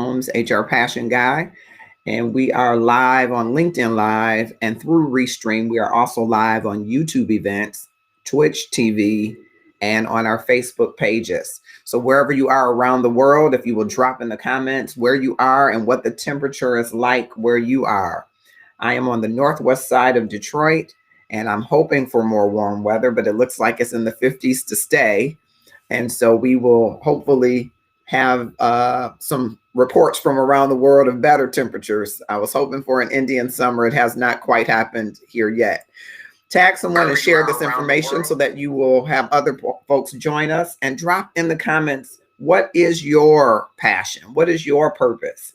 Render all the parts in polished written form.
Jones, HR Passion Guy. And we are live on LinkedIn Live, and through Restream, we are also live on YouTube events, Twitch TV, and on our Facebook pages. So wherever you are around the world, if you will drop in the comments where you are and what the temperature is like where you are. I am on the northwest side of Detroit, and I'm hoping for more warm weather, but it looks like it's in the 50s to stay. And so we will hopefully have some reports from around the world of better temperatures. I was hoping for an Indian summer. It has not quite happened here yet. Tag someone and share this information so that you will have other folks join us, and drop in the comments, what is your passion? What is your purpose?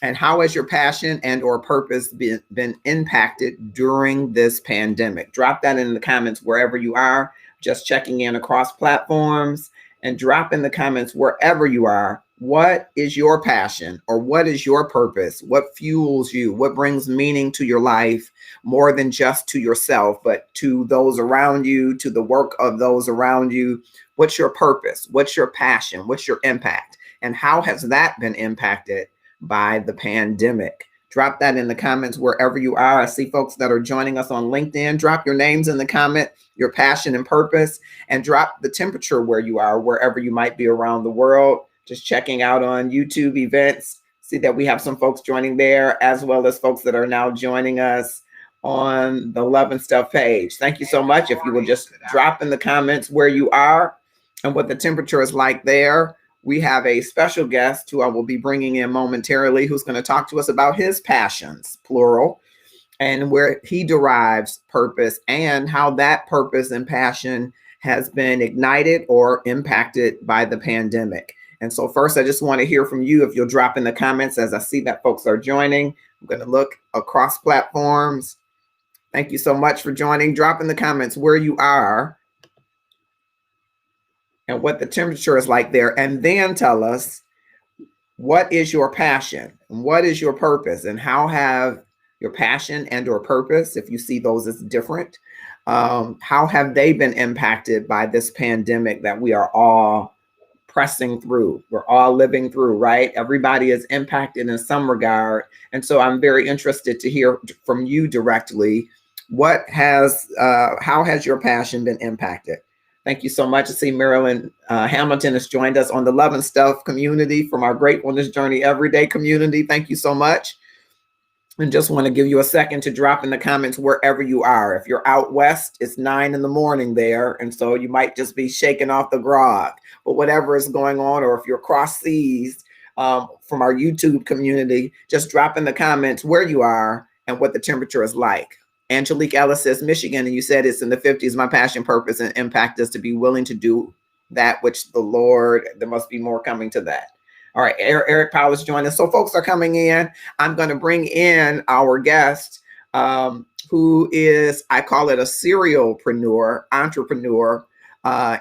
And how has your passion and or purpose been impacted during this pandemic? Drop that in the comments wherever you are, just checking in across platforms, and drop in the comments wherever you are. What is your passion, or what is your purpose? What fuels you? What brings meaning to your life, more than just to yourself, but to those around you, to the work of those around you? What's your purpose? What's your passion? What's your impact? And how has that been impacted by the pandemic? Drop that in the comments wherever you are. I see folks that are joining us on LinkedIn. Drop your names in the comment, your passion and purpose, and drop the temperature where you are, wherever you might be around the world. Just checking out on YouTube events. See that we have some folks joining there, as well as folks that are now joining us on the Love and Stuff page. Thank you so much. If you will just drop in the comments where you are and what the temperature is like there. We have a special guest who I will be bringing in momentarily, who's going to talk to us about his passions, plural, and where he derives purpose, and how that purpose and passion has been ignited or impacted by the pandemic. And so first, I just want to hear from you. If you'll drop in the comments as I see that folks are joining. I'm going to look across platforms. Thank you so much for joining. Drop in the comments where you are and what the temperature is like there. And then tell us, what is your passion? What is your purpose? And how have your passion and or purpose, if you see those as different, how have they been impacted by this pandemic that we are all pressing through? We're all living through, right? Everybody is impacted in some regard. And so I'm very interested to hear from you directly. How has your passion been impacted? Thank you so much. I see Marilyn Hamilton has joined us on the Love and Stuff community from our Gratefulness Journey Everyday community. Thank you so much. And just want to give you a second to drop in the comments wherever you are. If you're out west, it's 9 in the morning there. And so you might just be shaking off the grog. But whatever is going on, or if you're across seas from our YouTube community, just drop in the comments where you are and what the temperature is like. Angelique Ellis says, Michigan, and you said it's in the 50s. My passion, purpose, and impact is to be willing to do that which the Lord, there must be more coming to that. All right, Eric Powers joined us. So folks are coming in. I'm going to bring in our guest, who is, I call it a serialpreneur, entrepreneur,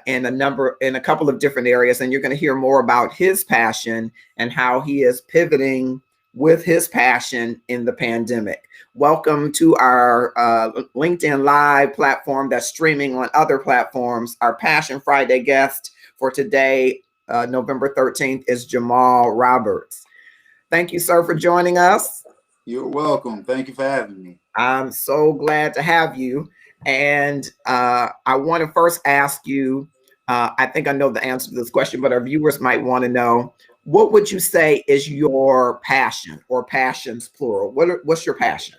in a couple of different areas. And you're going to hear more about his passion and how he is pivoting with his passion in the pandemic. Welcome to our LinkedIn Live platform that's streaming on other platforms. Our Passion Friday guest for today, November 13th, is Jamal Roberts. Thank you, sir, for joining us. You're welcome. Thank you for having me. I'm so glad to have you. And I want to first ask you, I think I know the answer to this question, but our viewers might want to know, what would you say is your passion, or passions plural? What's your passion?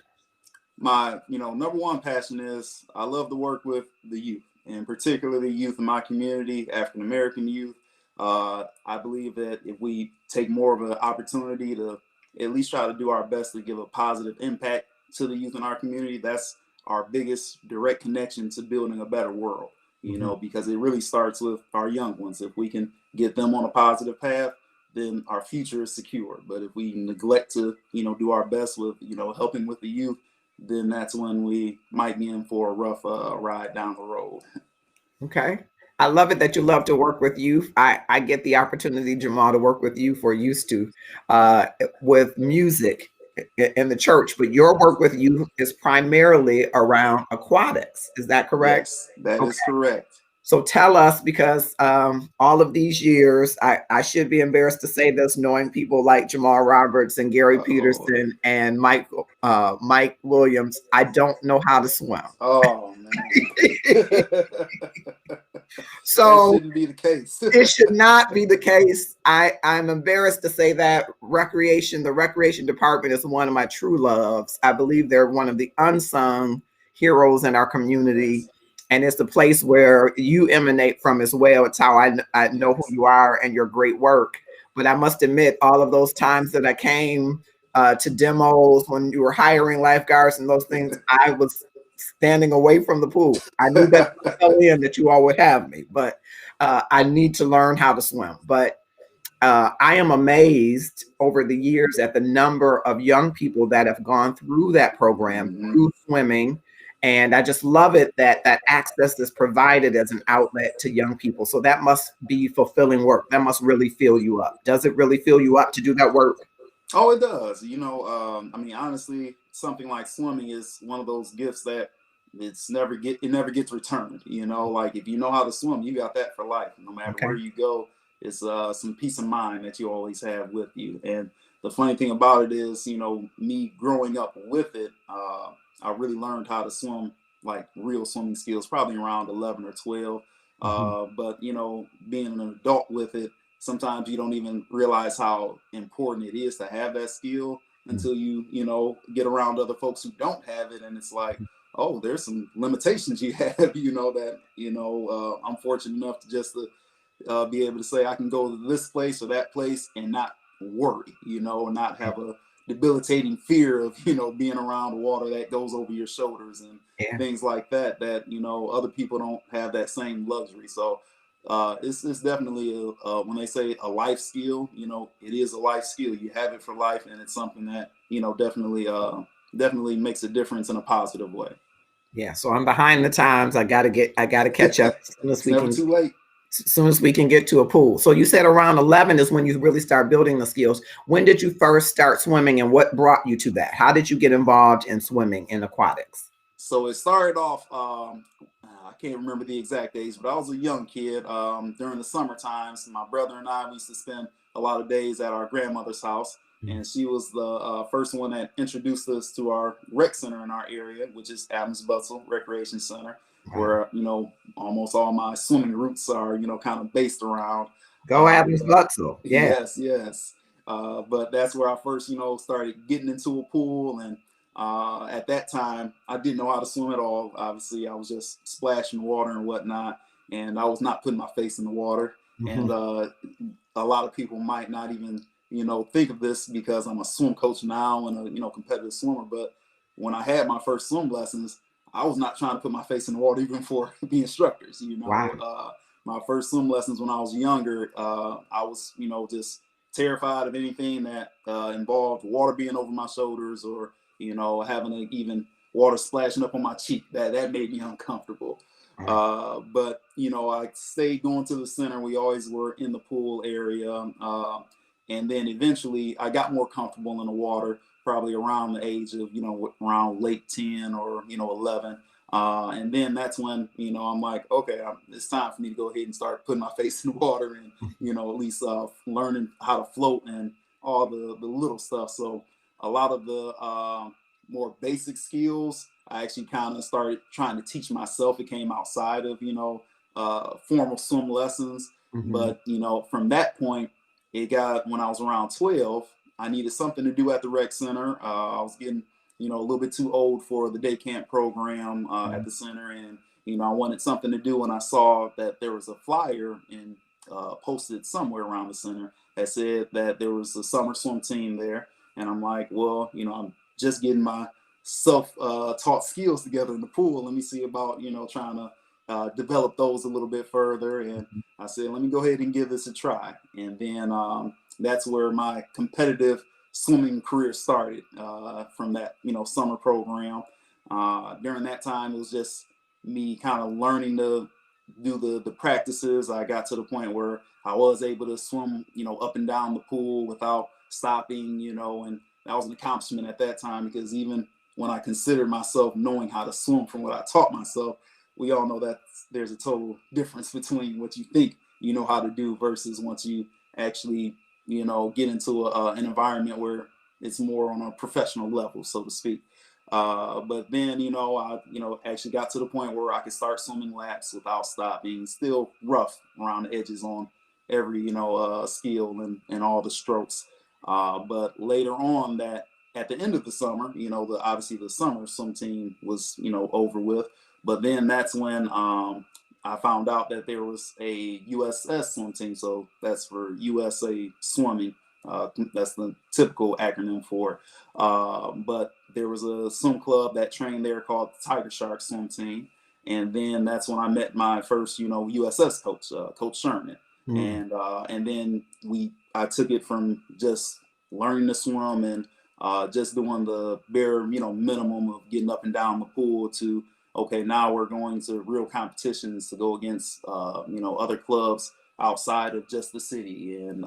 My, number one passion is I love to work with the youth, and particularly youth in my community, African American youth. I believe that if we take more of an opportunity to at least try to do our best to give a positive impact to the youth in our community, that's our biggest direct connection to building a better world, because it really starts with our young ones. If we can get them on a positive path, then our future is secure. But if we neglect to, do our best with, helping with the youth, then that's when we might be in for a rough ride down the road. Okay. I love it that you love to work with youth. I get the opportunity, Jamal, to work with youth, or used to, with music in the church. But your work with youth is primarily around aquatics. Is that correct? Yes, that is correct. So tell us, because all of these years, I should be embarrassed to say this, knowing people like Jamal Roberts and Gary Uh-oh. Peterson and Mike Williams, I don't know how to swim. Oh man. That So shouldn't be the case. it should not be the case. I'm embarrassed to say that the recreation department is one of my true loves. I believe they're one of the unsung heroes in our community. Yes. And it's the place where you emanate from as well. It's how I know who Yes. you are and your great work. But I must admit, all of those times that I came to demos when you were hiring lifeguards and those things, I was standing away from the pool. I knew that fell in that you all would have me, but I need to learn how to swim. But I am amazed over the years at the number of young people that have gone through that program, Hmm. through swimming. And I just love it that that access is provided as an outlet to young people. So that must be fulfilling work. That must really fill you up. Does it really fill you up to do that work? Oh, it does. I mean, honestly, something like swimming is one of those gifts that it never gets returned. Like if you know how to swim, you got that for life. No matter Okay. where you go, it's some peace of mind that you always have with you. And the funny thing about it is, me growing up with it, I really learned how to swim like real swimming skills probably around 11 or 12. Mhm. But being an adult with it, sometimes you don't even realize how important it is to have that skill until you get around other folks who don't have it, and it's like, oh, there's some limitations you have, that I'm fortunate enough to just be able to say I can go to this place or that place and not worry, not have a debilitating fear of being around water that goes over your shoulders and Yeah. things like that. That other people don't have that same luxury. So it's definitely when they say a life skill, it is a life skill. You have it for life, and it's something that definitely makes a difference in a positive way. Yeah. So I'm behind the times. I gotta catch up It's never too late. as soon as we can get to a pool. So you said around 11 is when you really start building the skills. When did you first start swimming and what brought you to that? How did you get involved in swimming in aquatics? So it started off. I can't remember the exact days, but I was a young kid during the summer times. My brother and I we used to spend a lot of days at our grandmother's house, and she was the first one that introduced us to our rec center in our area, which is Adams Bustle Recreation Center, Wow. where almost all my swimming roots are kind of based around. Go Adams But Buxel. Yeah. yes, yes. But that's where I first started getting into a pool, and at that time, I didn't know how to swim at all. Obviously, I was just splashing water and whatnot, and I was not putting my face in the water. And Mhm. a lot of people might not even, think of this because I'm a swim coach now and a, competitive swimmer. But when I had my first swim lessons, I was not trying to put my face in the water even for the instructors. Wow. My first swim lessons when I was younger, I was, just terrified of anything that involved water being over my shoulders or having even water splashing up on my cheek. That made me uncomfortable. Wow. But I stayed going to the center. We always were in the pool area, and then eventually I got more comfortable in the water. Probably around the age of around late 10 or 11. And then that's when I'm like, okay, it's time for me to go ahead and start putting my face in the water and at least learning how to float and all the little stuff. So a lot of the more basic skills I actually kind of started trying to teach myself. It came outside of formal swim lessons, Mhm. but from that point, it got when I was around 12. I needed something to do at the rec center. I was getting a little bit too old for the day camp program at Mhm. the center, and I wanted something to do, and I saw that there was a flyer and posted somewhere around the center that said that there was a summer swim team there, and I'm like, well, I'm just getting my self-taught skills together in the pool. Let me see about trying to develop those a little bit further, and I said, let me go ahead and give this a try, and then that's where my competitive swimming career started from that summer program. During that time, it was just me kind of learning to do the practices. I got to the point where I was able to swim up and down the pool without stopping, and that was an accomplishment at that time because even when I considered myself knowing how to swim from what I taught myself, we all know that there's a total difference between what you think you know how to do versus once you actually, get into an environment where it's more on a professional level, so to speak. But then, I, actually got to the point where I could start swimming laps without stopping. Still rough around the edges on every, skill and all the strokes. But later on, that at the end of the summer, obviously the summer swim team was, over with. But then that's when I found out that there was a USS swim team. So that's for USA Swimming. That's the typical acronym for. But there was a swim club that trained there called Tiger Shark Swim Team. And then that's when I met my first, USS coach, Coach Sherman. Mm. And then I took it from just learning to swim and just doing the bare, minimum of getting up and down the pool to, okay, now we're going to real competitions to go against, other clubs outside of just the city, and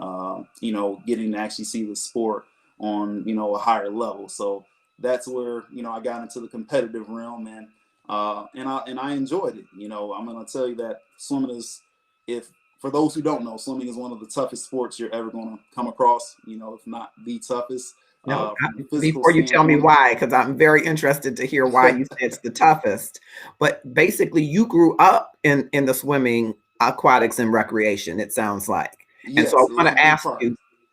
getting to actually see the sport on a higher level. So that's where I got into the competitive realm, and I enjoyed it. I'm gonna tell you that swimming is, if for those who don't know, swimming is one of the toughest sports you're ever going to come across. If not the toughest No, from a physical before you tell me standpoint. why, because I'm very interested to hear why you say it's the toughest. But basically, you grew up in the swimming, aquatics, and recreation. It sounds like, and so Yes, it was a big part.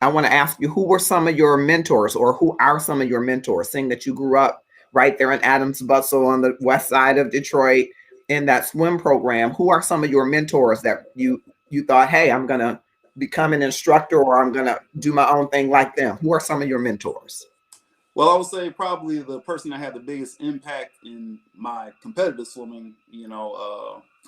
I want to ask you, who were some of your mentors, or who are some of your mentors? Seeing that you grew up right there in Adams Bustle on the west side of Detroit in that swim program, who are some of your mentors that you thought, hey, I'm gonna become an instructor, or I'm gonna do my own thing like them? Who are some of your mentors? Well, I would say probably the person that had the biggest impact in my competitive swimming,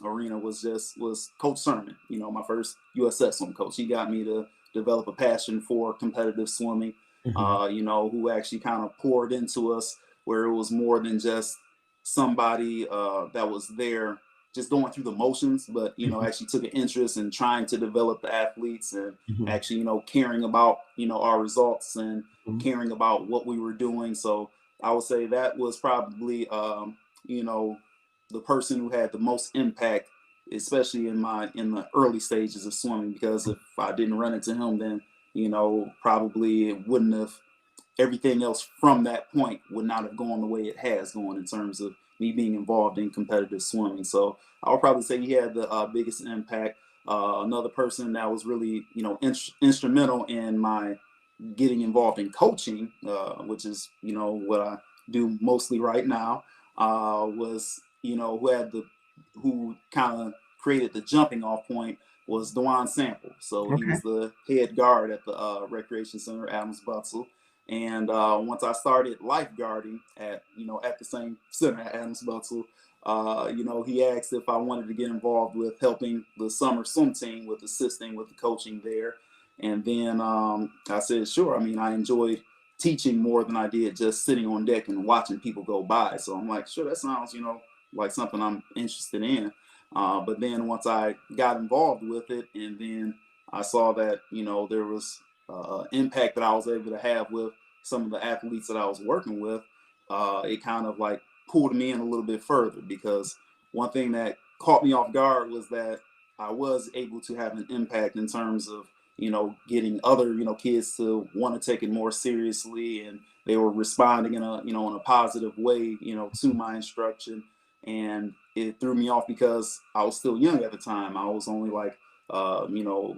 arena was Coach Sermon. My first USS swim coach. He got me to develop a passion for competitive swimming. Mhm. Who actually kind of poured into us, where it was more than just somebody that was there just going through the motions, but Mhm. actually took an interest in trying to develop the athletes, and Mhm. actually caring about our results and Mhm. caring about what we were doing. So I would say that was probably you know the person who had the most impact, especially in the early stages of swimming. Because if I didn't run into him, then probably it wouldn't have, everything else from that point would not have gone the way it has gone in terms of me being involved in competitive swimming. So I would probably say he had the biggest impact. Another person that was really instrumental in my getting involved in coaching, which is what I do mostly right now, was who kind of created the jumping off point was Dewan Sample. So he Okay. was the head guard at the Recreation Center, Adams Butzel. And once I started lifeguarding at the same center at Adams Butzel, he asked if I wanted to get involved with helping the summer swim team with assisting with the coaching there. And then I said, sure. I mean, I enjoyed teaching more than I did just sitting on deck and watching people go by. So I'm like, sure, that sounds, like something I'm interested in. But then once I got involved with it, and then I saw that, there was impact that I was able to have with some of the athletes that I was working with, it kind of like pulled me in a little bit further. Because one thing that caught me off guard was that I was able to have an impact in terms of getting other kids to want to take it more seriously, and they were responding in a positive way to my instruction. And it threw me off because I was still young at the time. I was only like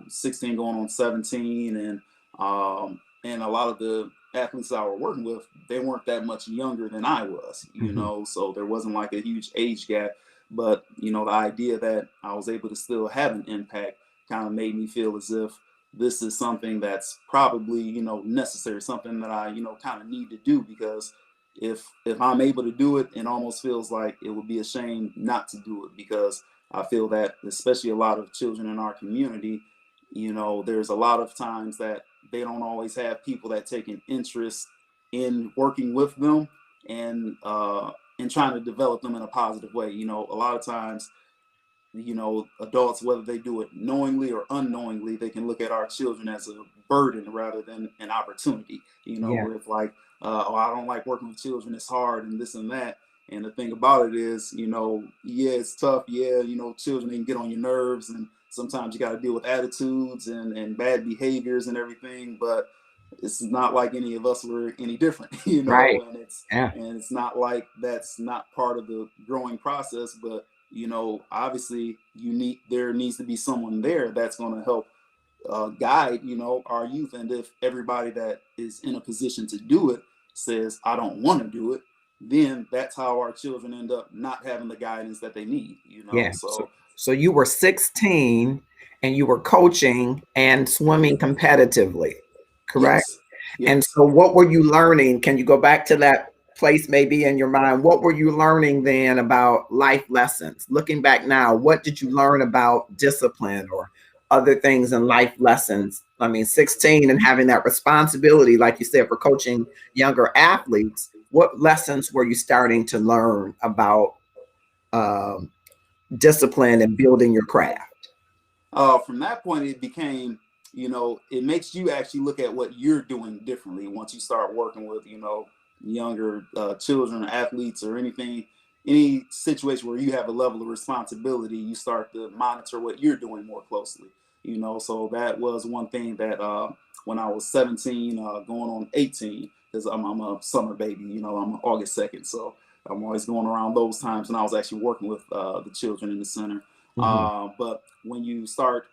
16 going on 17, and a lot of the athletes that I were working with, they weren't that much younger than I was, Mhm. so there wasn't like a huge age gap. But the idea that I was able to still have an impact kind of made me feel as if this is something that's probably necessary, something that I kind of need to do. Because if I'm able to do it, it almost feels like it would be a shame not to do it. Because I feel that especially a lot of children in our community, there's a lot of times that they don't always have people that take an interest in working with them, and trying to develop them in a positive way. A lot of times, adults, whether they do it knowingly or unknowingly, they can look at our children as a burden rather than an opportunity. Yeah. With like, oh, I don't like working with children, it's hard and this and that. And the thing about it is, yeah, it's tough. Yeah, children, they can get on your nerves, and sometimes you got to deal with attitudes and bad behaviors and everything. But it's not like any of us were any different, Right. and it's Yeah. and it's not like that's not part of the growing process. But obviously, there needs to be someone there that's going to help guide, our youth. And if everybody that is in a position to do it says, I don't want to do it, then that's how our children end up not having the guidance that they need, Yeah. So So, so you were 16 and you were coaching and swimming competitively, correct? yes, And yes. so what were you learning? Can you go back to that place maybe in your mind? What were you learning then about life lessons? Looking back now, what did you learn about discipline or other things in life lessons? I mean, 16 and having that responsibility, like you said, for coaching younger athletes, what lessons were you starting to learn about um, discipline and building your craft? From that point, it became, it makes you actually look at what you're doing differently once you start working with, younger children, athletes, or any situation where you have a level of responsibility. You start to monitor what you're doing more closely, So that was one thing that when I was 17, going on 18, because I'm a summer baby, I'm August 2nd, so I'm always going around those times, and I was actually working with the children in the center. Mhm. But when you start,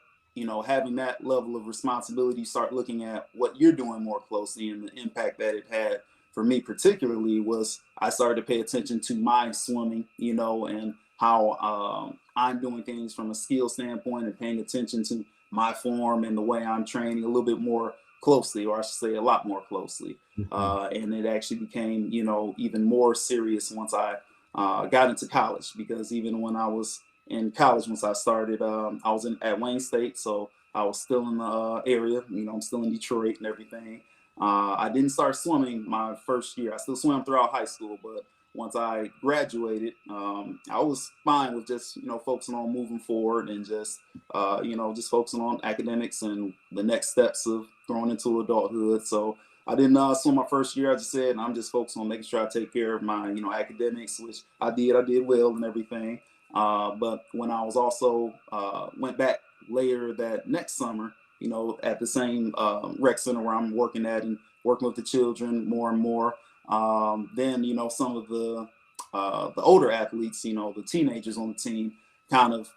having that level of responsibility, you start looking at what you're doing more closely, and the impact that it had for me particularly was I started to pay attention to my swimming, and how I'm doing things from a skill standpoint, and paying attention to my form and the way I'm training a little bit more closely, or I should say a lot more closely. Mhm. And it actually became, even more serious once I got into college, because even when I was in college, once I started, I was at Wayne State, so I was still in the area. I'm still in Detroit and everything. I didn't start swimming my first year. I still swam throughout high school, but once I graduated, I was fine with just focusing on moving forward, and just focusing on academics and the next steps of growing into adulthood. So I didn't swim my first year, I just said, and I'm just focused on making sure I take care of my academics, which I did. I did well and everything. But when I was also went back later that next summer, at the same rec center where I'm working at, and working with the children more and more, then some of the older athletes, the teenagers on the team, kind of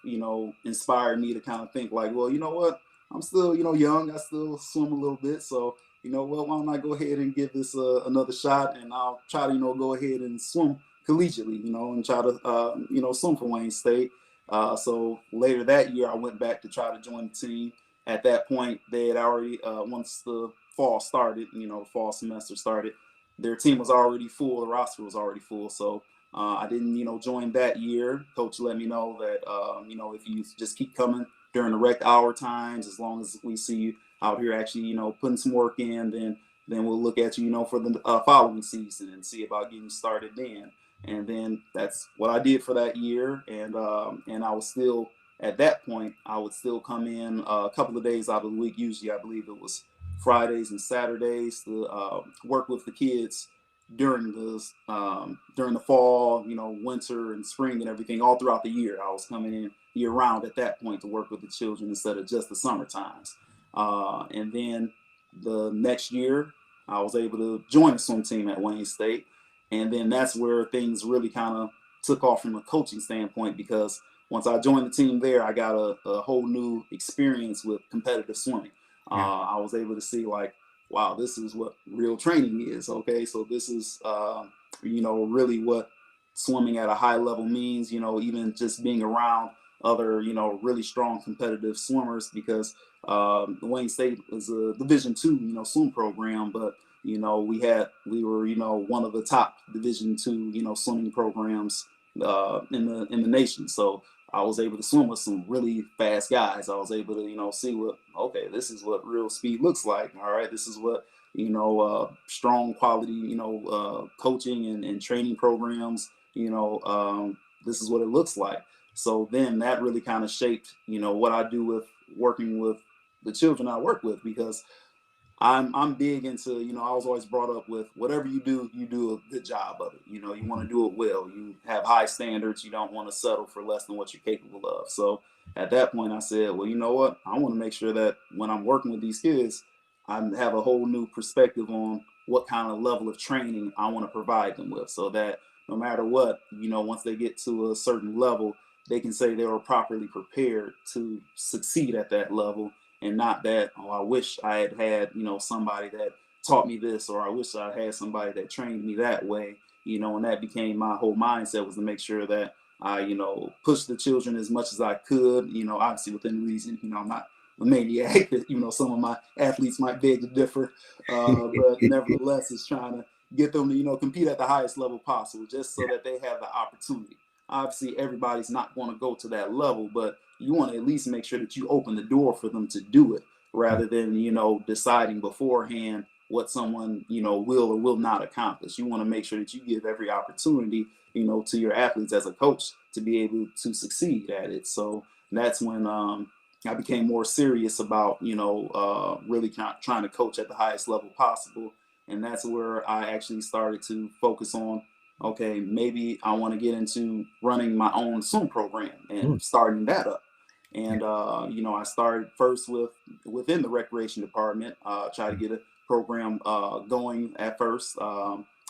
inspired me to kind of think like, well, you know what, I'm still young, I still swim a little bit, so what, why don't I go ahead and give this another shot, and I'll try to go ahead and swim collegiately, and try to swim for Wayne State. So later that year, I went back to try to join the team. At that point, they had already once the fall started, fall semester started, their team was already full. The roster was already full. So I didn't, join that year. Coach let me know that, if you just keep coming during the rec hour times, as long as we see you out here actually, putting some work in, then we'll look at you, for the following season and see about getting started then. And then that's what I did for that year. And I was still, at that point, I would still come in a couple of days out of the week. Usually, I believe it was Fridays and Saturdays to work with the kids during the fall, winter and spring and everything, all throughout the year. I was coming in year round at that point to work with the children instead of just the summer times. And then the next year, I was able to join the swim team at Wayne State. And then that's where things really kind of took off from a coaching standpoint, because once I joined the team there, I got a whole new experience with competitive swimming. Yeah. I was able to see like, wow, this is what real training is. Okay, so this is really what swimming at a high level means. Even just being around other really strong competitive swimmers, because Wayne State is a Division II swim program, but we were one of the top Division II swimming programs in the nation. So I was able to swim with some really fast guys. I was able to see what, okay, this is what real speed looks like. All right, this is what strong quality coaching and training programs. This is what it looks like. So then that really kind of shaped what I do with working with the children I work with, because I'm big into, I was always brought up with whatever you do a good job of it. You want to do it well. You have high standards. You don't want to settle for less than what you're capable of. So at that point, I said, well, you know what? I want to make sure that when I'm working with these kids, I have a whole new perspective on what kind of level of training I want to provide them with, so that no matter what, once they get to a certain level, they can say they were properly prepared to succeed at that level, and not that, oh, I wish I had somebody that taught me this, or I wish I had somebody that trained me that way. And that became my whole mindset, was to make sure that I pushed the children as much as I could, obviously within reason. I'm not a maniac that some of my athletes might beg to differ, but nevertheless, it's trying to get them to compete at the highest level possible, just so that they have the opportunity. Obviously, everybody's not going to go to that level, but you want to at least make sure that you open the door for them to do it, rather than deciding beforehand what someone will or will not accomplish. You want to make sure that you give every opportunity to your athletes as a coach to be able to succeed at it. So that's when I became more serious about really trying to coach at the highest level possible. And that's where I actually started to focus on, okay, maybe I want to get into running my own swim program and starting that up. And I started first within the recreation department, try to get a program going at first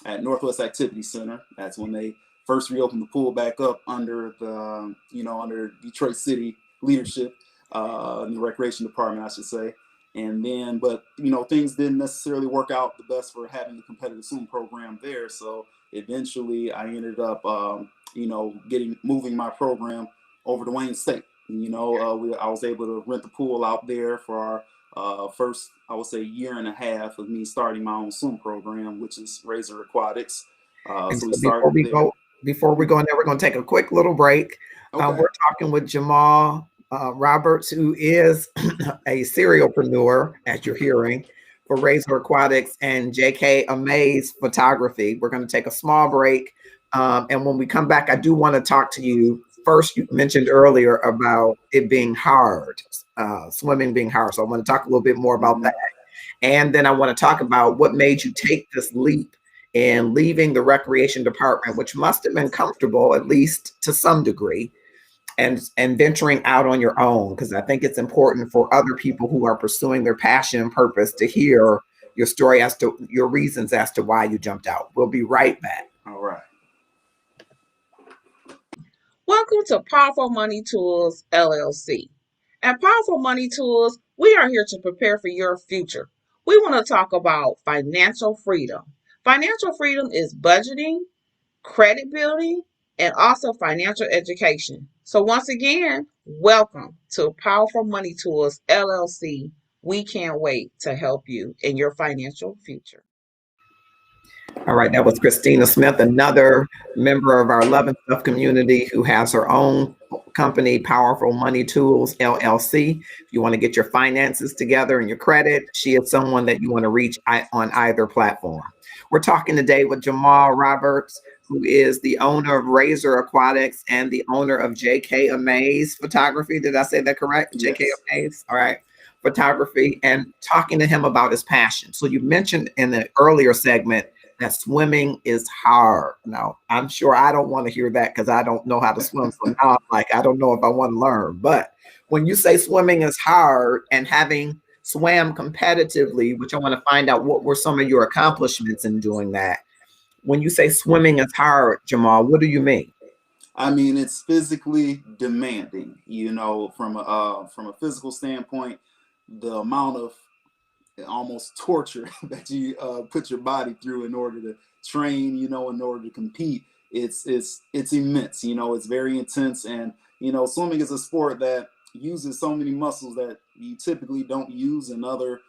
at Northwest Activity Center. That's when they first reopened the pool back up under the under Detroit City leadership, in the recreation department, I should say. And then, but things didn't necessarily work out the best for having the competitive swim program there. So eventually, I ended up, moving my program over to Wayne State. I was able to rent the pool out there for our first, I would say, year and a half of me starting my own swim program, which is Razor Aquatics. And So we so before started we there. go, before we go in there, we're going to take a quick little break. Okay. We're talking with Jamal Roberts, who is a serialpreneur, as you're hearing, for Razor Aquatics and JkAmaze Photography. We're going to take a small break. And when we come back, I do want to talk to you. First, you mentioned earlier about it being hard, swimming being hard. So I want to talk a little bit more about that. And then I want to talk about what made you take this leap in leaving the recreation department, which must have been comfortable, at least to some degree, and venturing out on your own. Because I think it's important for other people who are pursuing their passion and purpose to hear your story as to your reasons as to why you jumped out. We'll be right back. All right. Welcome to Powerful Money Tools LLC. At Powerful Money Tools, we are here to prepare for your future. We want to talk about financial freedom. Financial freedom is budgeting, credit building, and also financial education. So, once again, welcome to Powerful Money Tools LLC. We can't wait to help you in your financial future. All right, that was Christina Smith, another member of our Love and Stuff community who has her own company, Powerful Money Tools LLC. If you want to get your finances together and your credit, she is someone that you want to reach on either platform. We're talking today with Jamal Roberts, who is the owner of Razor Aquatics and the owner of JkAmaze Photography. Did I say that correct? Yes. JkAmaze. All right. Photography, and talking to him about his passion. So you mentioned in the earlier segment that swimming is hard. Now, I'm sure I don't want to hear that because I don't know how to swim. So now I'm like, I don't know if I want to learn. But when you say swimming is hard, and having swam competitively, which I want to find out what were some of your accomplishments in doing that. When you say swimming is hard, Jamal, what do you mean? I mean, it's physically demanding, from a physical standpoint, the amount of almost torture that you put your body through in order to train, in order to compete. It's immense. It's very intense. And swimming is a sport that uses so many muscles that you typically don't use in other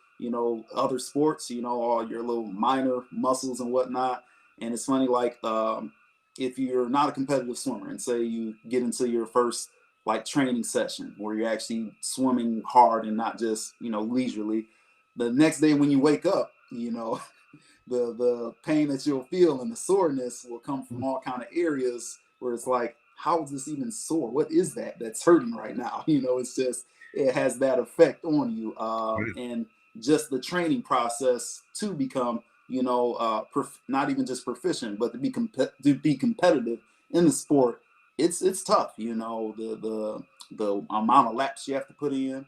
sports, all your little minor muscles and whatnot. And it's funny, like, if you're not a competitive swimmer and say you get into your first like training session where you're actually swimming hard and not just leisurely, the next day when you wake up, the pain that you'll feel and the soreness will come from all kind of areas where it's like, how is this even sore? What is that that's hurting right now? It's just, it has that effect on you. And just the training process to become, not even just proficient, but to be competitive in the sport, it's tough. The amount of laps you have to put in,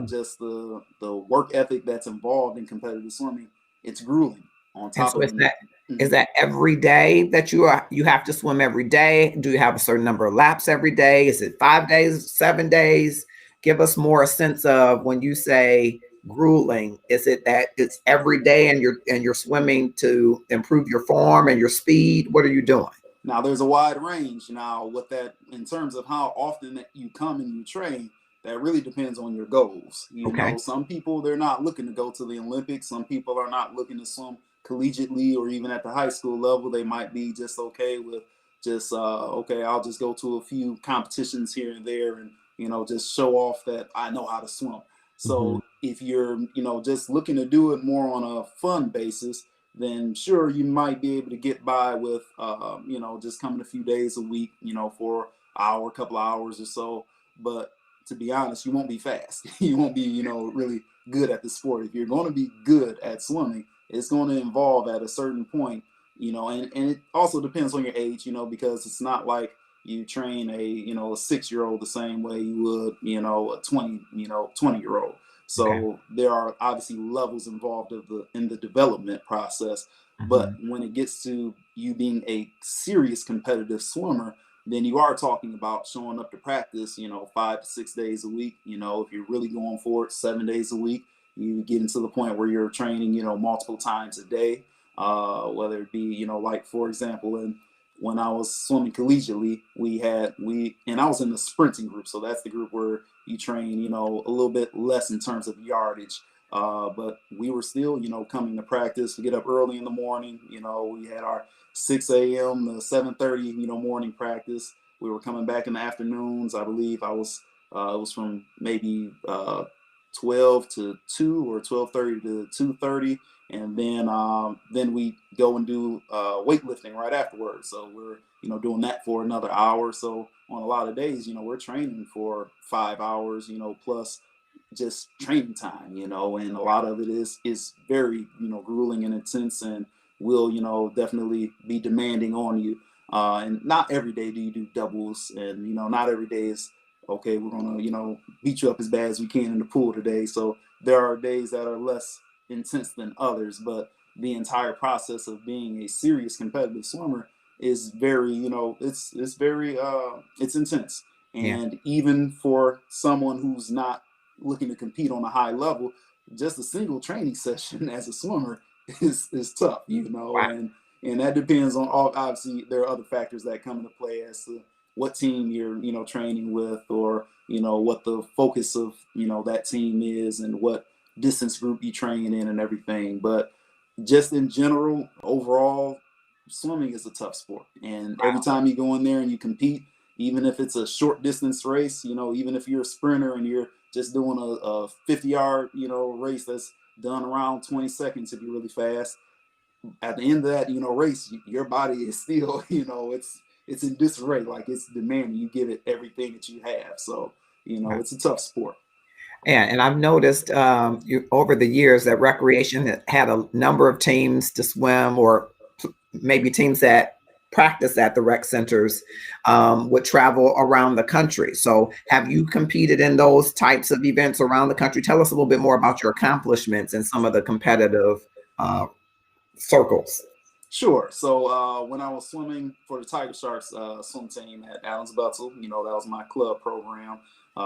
just the work ethic that's involved in competitive swimming, it's grueling. On And top so of is the, that is Mhm. that every day that you have to swim every day? Do you have a certain number of laps every day? Is it 5 days, 7 days? Give us more a sense of when you say grueling. Is it that it's every day and you're swimming to improve your form and your speed? What are you doing? Now there's a wide range. Now, what that in terms of how often that you come and you train, that really depends on your goals. Okay. Some people, they're not looking to go to the Olympics. Some people are not looking to swim collegiately or even at the high school level. They might be just okay with just okay, I'll just go to a few competitions here and there and just show off that I know how to swim. Mhm. So if you're just looking to do it more on a fun basis, then sure you might be able to get by with just coming a few days a week, for hour, couple of hours or so. But to be honest, you won't be fast. You won't be really good at the sport. If you're going to be good at swimming, it's going to involve at a certain point, and it also depends on your age, because it's not like you train a 6-year-old the same way you would a 20-year-old. Okay. So there are obviously levels involved in the development process. But Mhm. when it gets to you being a serious competitive swimmer, then you are talking about showing up to practice, 5 to 6 days a week. If you're really going for it, 7 days a week, you get into the point where you're training, multiple times a day. Whether it be, like for example, when I was swimming collegiately, and I was in the sprinting group, so that's the group where you train, a little bit less in terms of yardage. But we were still, coming to practice. We get up early in the morning. We had our 6 a.m. to 7:30, morning practice. We were coming back in the afternoons. I believe it was from maybe 12 to 2 or 12:30 to 2:30, and then we go and do weightlifting right afterwards. So we're doing that for another hour. So on a lot of days, we're training for 5 hours, plus just training time, and a lot of it is very grueling and intense, and will definitely be demanding on you. And not every day do you do doubles, and not every day is okay. We're gonna beat you up as bad as we can in the pool today. So there are days that are less intense than others, but the entire process of being a serious competitive swimmer is very it's very it's intense. Yeah. And even for someone who's not looking to compete on a high level, just a single training session as a swimmer is tough, Wow. and that depends on all. Obviously, there are other factors that come into play as to what team you're training with, or what the focus of that team is, and what distance group you train in, and everything. But just in general, overall, swimming is a tough sport, and every time you go in there and you compete, even if it's a short distance race, even if you're a sprinter and you're just doing a 50-yard race that's done around 20 seconds if you're really fast, at the end of that race, your body is still it's in disarray. Like, it's demanding you give it everything that you have. So Wow. it's a tough sport. Yeah, and I've noticed over the years that recreation had a number of teams to swim, or maybe teams that practice at the rec centers would travel around the country. So, have you competed in those types of events around the country? Tell us a little bit more about your accomplishments in some of the competitive uh, circles. Sure. So when I was swimming for the Tiger Sharks swim team at Adams Butzel, that was my club program.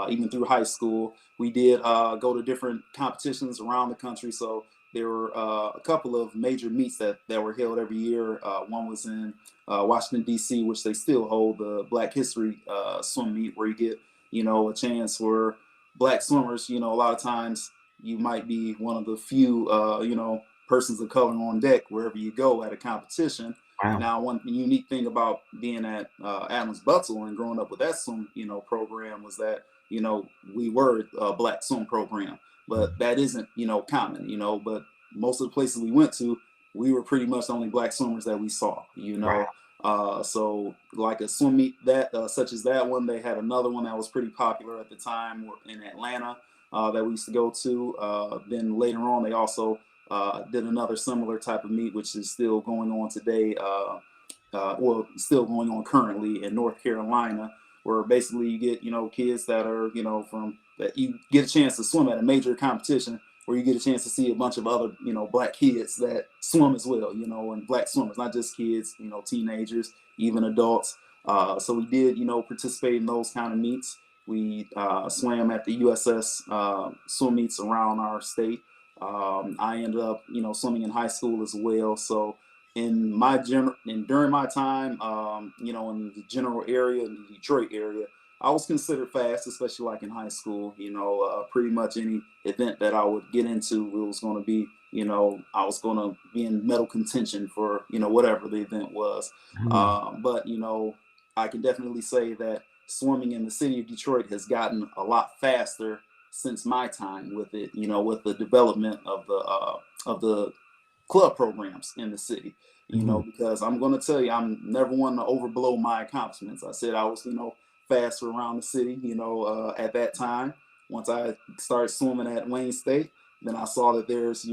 Even through high school, we did go to different competitions around the country. So there were a couple of major meets that were held every year. One was in Washington D.C., which they still hold, the Black History swim meet, where you get a chance for Black swimmers. A lot of times you might be one of the few persons of color on deck wherever you go at a competition. Wow. Now, one unique thing about being at Adams Butzel and growing up with that swim, program, was that we were a Black swim program, but that isn't common, But most of the places we went to, we were pretty much the only Black swimmers that we saw, Wow. So like a swim meet that such as that one, they had another one that was pretty popular at the time in Atlanta. that we used to go to. Then later on, they also did another similar type of meet, which is still going on today. Well, still going on currently in North Carolina, where basically you get, kids that are, from that you get a chance to swim at a major competition, where you get a chance to see a bunch of other, black kids that swim as well, and black swimmers, not just kids, teenagers, even adults. So we did, participate in those kind of meets. We swam at the USS swim meets around our state. I ended up, swimming in high school as well. So in my and during my time, in the general area, in the Detroit area, I was considered fast, especially like in high school. Pretty much any event that I would get into, it was going to be, I was going to be in medal contention for, whatever the event was. But I can definitely say that swimming in the city of Detroit has gotten a lot faster since my time with it. With the development of the club programs in the city. Because I'm going to tell you, I'm never one to overblow my accomplishments. I said I was, faster around the city, at that time. Once I started swimming at Wayne State, then I saw that there's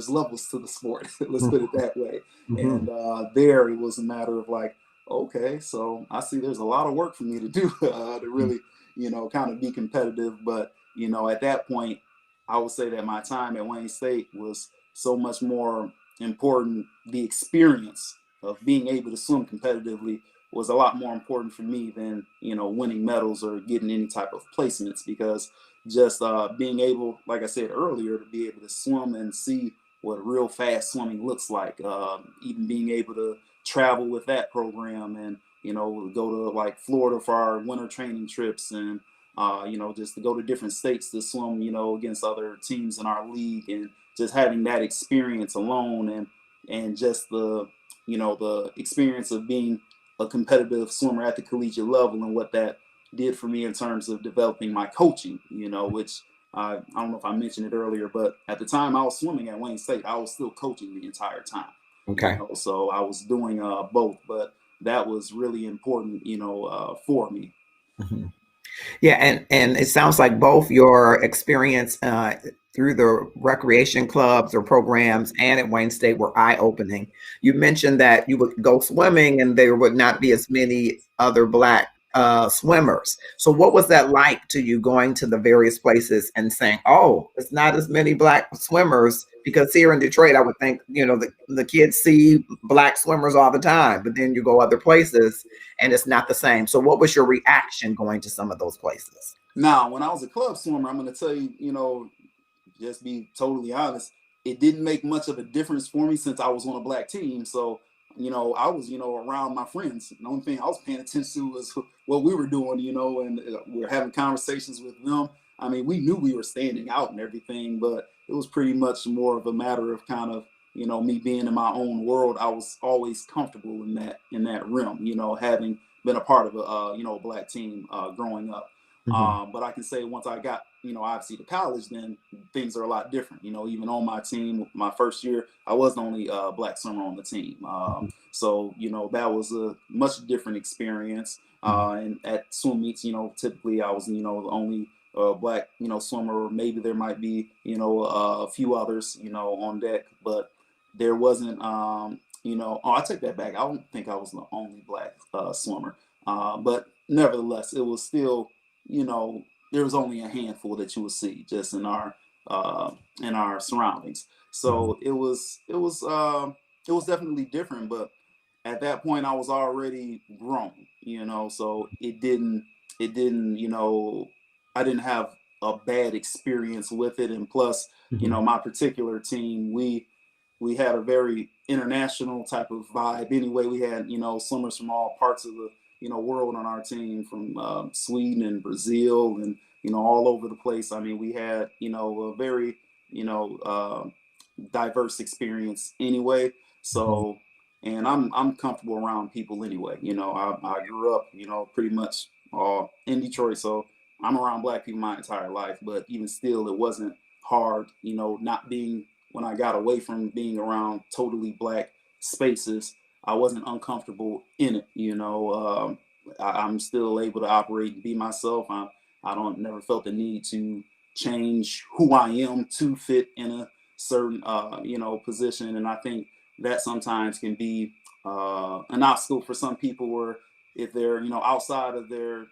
levels to the sport. Let's put it that way. And there it was a matter of like, okay, so I see there's a lot of work for me to do to really, kind of be competitive. But, at that point, I would say that my time at Wayne State was so much more important. The experience of being able to swim competitively was a lot more important for me than winning medals or getting any type of placements, because just being able, like I said earlier, to be able to swim and see what real fast swimming looks like, even being able to travel with that program and go to like Florida for our winter training trips, and just to go to different states to swim against other teams in our league, and just having that experience alone, and just the experience of being a competitive swimmer at the collegiate level, and what that did for me in terms of developing my coaching, which I don't know if I mentioned it earlier, but at the time I was swimming at Wayne State, I was still coaching the entire time. Okay. So I was doing both, but that was really important, for me. Yeah, and it sounds like both your experience through the recreation clubs or programs and at Wayne State were eye-opening. You mentioned that you would go swimming and there would not be as many other Black swimmers. So what was that like to you, going to the various places and saying, "Oh, it's not as many Black swimmers"? Because here in Detroit, I would think, the kids see Black swimmers all the time, but then you go other places and it's not the same. So what was your reaction going to some of those places? Now, when I was a club swimmer, I'm going to tell you, just be totally honest, it didn't make much of a difference for me since I was on a Black team. So, I was, around my friends. The only thing I was paying attention to was what we were doing, and we were having conversations with them. I mean, we knew we were standing out and everything, but it was pretty much more of a matter of kind of, me being in my own world. I was always comfortable in that realm, having been a part of a Black team growing up. But I can say once I got, obviously to college, then things are a lot different. Even on my team, my first year, I was the only Black swimmer on the team. So, that was a much different experience. And at swim meets, typically I was, the only Black, swimmer, or maybe there might be, a few others, on deck, but there wasn't, I take that back. I don't think I was the only Black swimmer. But nevertheless, it was still, there was only a handful that you would see just in our surroundings. So it was definitely different, but at that point I was already grown, so it didn't, I didn't have a bad experience with it. And plus, my particular team, we had a very international type of vibe anyway. We had, swimmers from all parts of the, world on our team, from Sweden and Brazil, and, all over the place. I mean, we had, a very, diverse experience anyway. So, and I'm comfortable around people anyway. I grew up, pretty much in Detroit. So I'm around Black people my entire life, but even still, it wasn't hard, not being, when I got away from being around totally Black spaces, I wasn't uncomfortable in it. I'm still able to operate and be myself. I don't never felt the need to change who I am to fit in a certain, position. And I think that sometimes can be an obstacle for some people, where if they're, outside of their,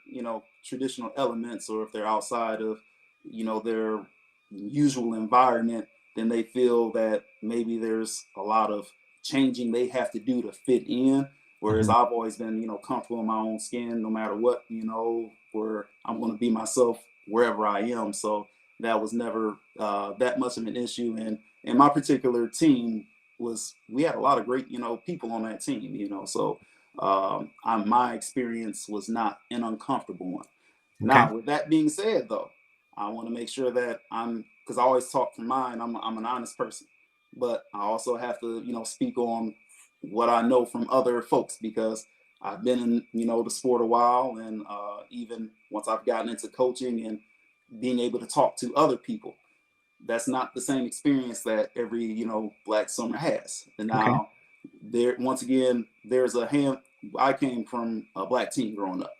traditional elements, or if they're outside of, their usual environment, then they feel that maybe there's a lot of changing they have to do to fit in. Whereas Mhm. I've always been, comfortable in my own skin, no matter what, where I'm going to be myself wherever I am. So that was never that much of an issue. And my particular team we had a lot of great, people on that team, so my experience was not an uncomfortable one. Okay. Now, with that being said, though, I want to make sure that because I always talk from mine, I'm an honest person, but I also have to, speak on what I know from other folks, because I've been in, the sport a while, and even once I've gotten into coaching and being able to talk to other people, that's not the same experience that every, black swimmer has. And Okay. now, once again, I came from a black team growing up,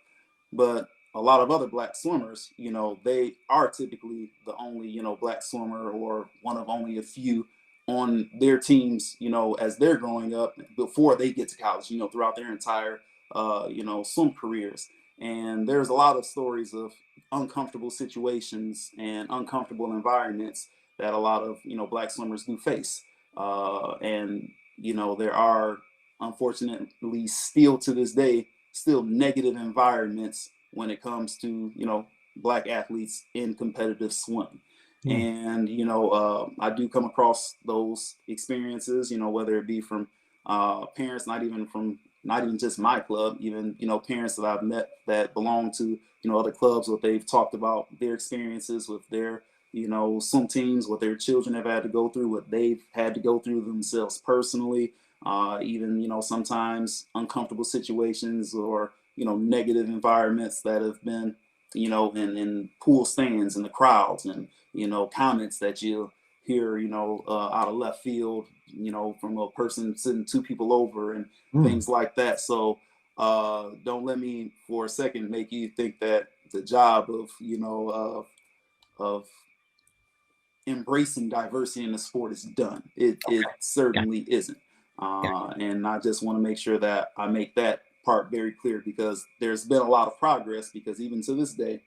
but a lot of other black swimmers, they are typically the only, black swimmer, or one of only a few on their teams, as they're growing up before they get to college, throughout their entire, swim careers. And there's a lot of stories of uncomfortable situations and uncomfortable environments that a lot of, black swimmers do face. And, there are, unfortunately, still to this day, still negative environments when it comes to, black athletes in competitive swimming. Yeah. And I do come across those experiences, whether it be from parents, not even just my club, even parents that I've met that belong to other clubs, what they've talked about their experiences with their swim teams, what their children have had to go through, what they've had to go through themselves personally, even sometimes uncomfortable situations, or negative environments that have been in pool stands, in the crowds, and comments that you hear out of left field, from a person sitting two people over, and Mm. things like that. So don't let me for a second make you think that the job of of embracing diversity in the sport is done. It Yeah. certainly isn't. Yeah. And I just want to make sure that I make that part very clear, because there's been a lot of progress, because even to this day,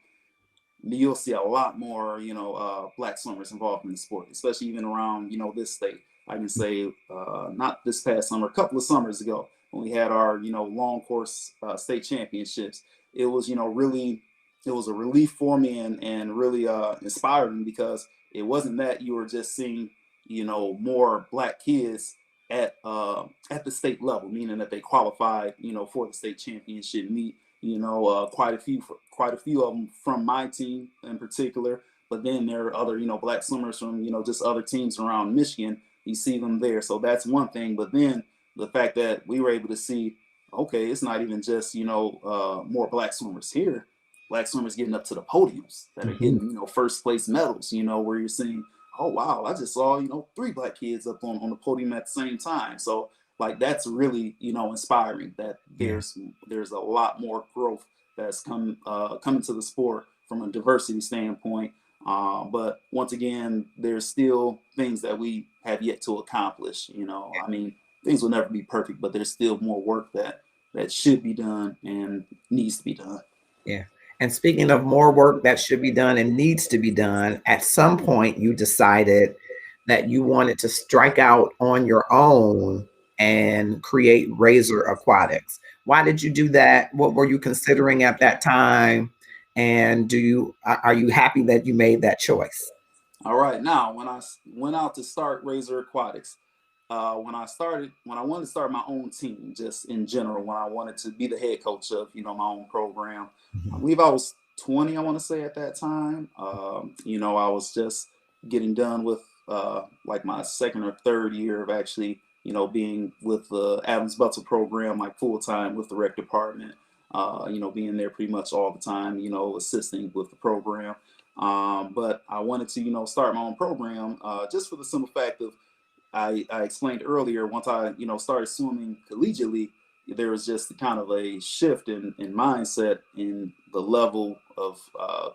you'll see a lot more, black swimmers involved in the sport, especially even around, this state. I can say, not this past summer, a couple of summers ago, when we had our, long course state championships, it was, really, it was a relief for me, and really inspiring, because it wasn't that you were just seeing, more black kids at the state level, meaning that they qualified, for the state championship meet. Quite a few of them from my team in particular. But then there are other, black swimmers from, just other teams around Michigan. You see them there, so that's one thing. But then the fact that we were able to see, okay, it's not even just more black swimmers here. Black swimmers getting up to the podiums that are Mhm. getting first place medals. Where you're seeing, oh wow, I just saw three black kids up on the podium at the same time. So like that's really inspiring, that Yeah. there's a lot more growth that's coming to the sport from a diversity standpoint. But once again, there's still things that we have yet to accomplish. I mean, things will never be perfect, but there's still more work that should be done and needs to be done. Yeah. And speaking of more work that should be done and needs to be done, at some point you decided that you wanted to strike out on your own and create Razor Aquatics. Why did you do that? What were you considering at that time? And are you happy that you made that choice? All right, now when I went out to start Razor Aquatics, when I wanted to start my own team, just in general, when I wanted to be the head coach of my own program, I Mhm. believe I was 20, I want to say, at that time. I was just getting done with like my second or third year of actually being with the Adams Butler program, like full time with the rec department. Being there pretty much all the time, assisting with the program. But I wanted to start my own program, just for the simple fact of, I explained earlier, once I started swimming collegiately, there was just kind of a shift in mindset in the level of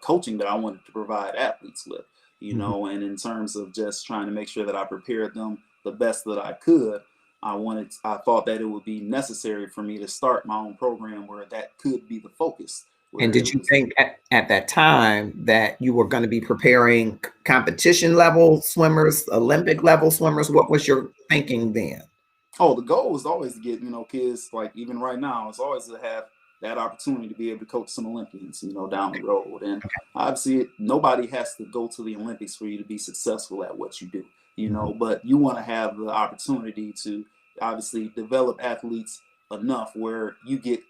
coaching that I wanted to provide athletes with. and in terms of just trying to make sure that I prepared them the best that I could, I thought that it would be necessary for me to start my own program where that could be the focus. And Where did it you was, think at that time that you were going to be preparing competition level swimmers, Olympic level swimmers? What was your thinking then? Oh, the goal was always to get, kids, like even right now, it's always to have that opportunity to be able to coach some Olympians, down the road. And obviously, nobody has to go to the Olympics for you to be successful at what you do, but you want to have the opportunity to obviously develop athletes enough where you get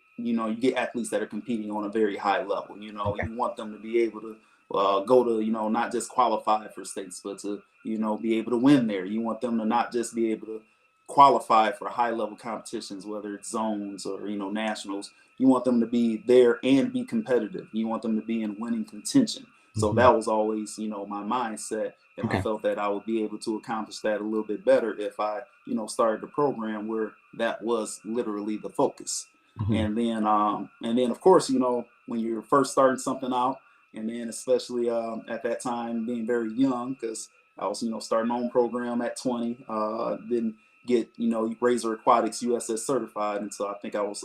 athletes that are competing on a very high level. Okay. You want them to be able to go to, not just qualify for states, but to, be able to win there. You want them to not just be able to qualify for high level competitions, whether it's zones or nationals. You want them to be there and be competitive. You want them to be in winning contention. So Mhm. that was always my mindset, and I Okay. felt that I would be able to accomplish that a little bit better if I started a program where that was literally the focus. Mhm. And then of course, when you're first starting something out, and then especially at that time being very young, because I was starting my own program at 20. Didn't get Razor Aquatics USS certified until I think I was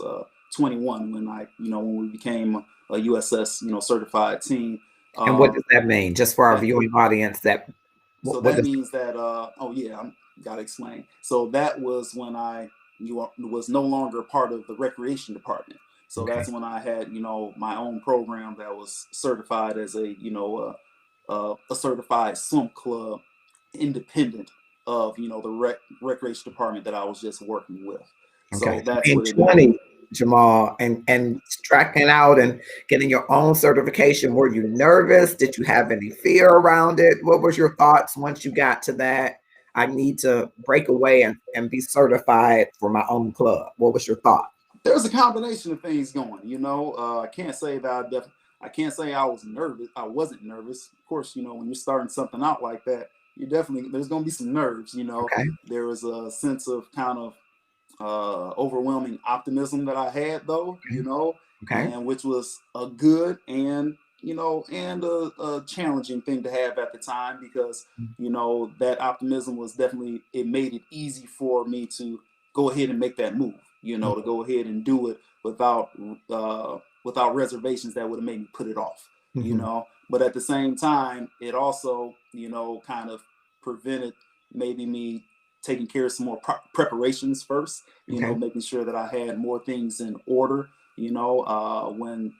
21 when we became a USS certified team. And what Um, does that mean? Just for our that viewing audience, that so what that does means that oh yeah, I gotta explain. So that was when I was no longer part of the recreation department. So okay? that's when I had my own program that was certified as a certified swim club, independent of the recreation department that I was just working with. So Okay. that's Being what it meant. 20, Jamal, and tracking out and getting your own certification, were you nervous? Did you have any fear around it? What was your thoughts once you got to that? I need to break away and be certified for my own club. What was your thought? There's a combination of things going. I can't say that I can't say I was nervous. I wasn't nervous. Of course, when you're starting something out like that, you definitely there's going to be some nerves. Okay. There was a sense of kind of overwhelming optimism that I had, though. Okay. And which was a good and a challenging thing to have at the time, because that optimism was definitely, it made it easy for me to go ahead and make that move, to go ahead and do it without reservations that would have made me put it off. Mhm. But at the same time, it also kind of prevented maybe me taking care of some more preparations first, Okay. making sure that I had more things in order, when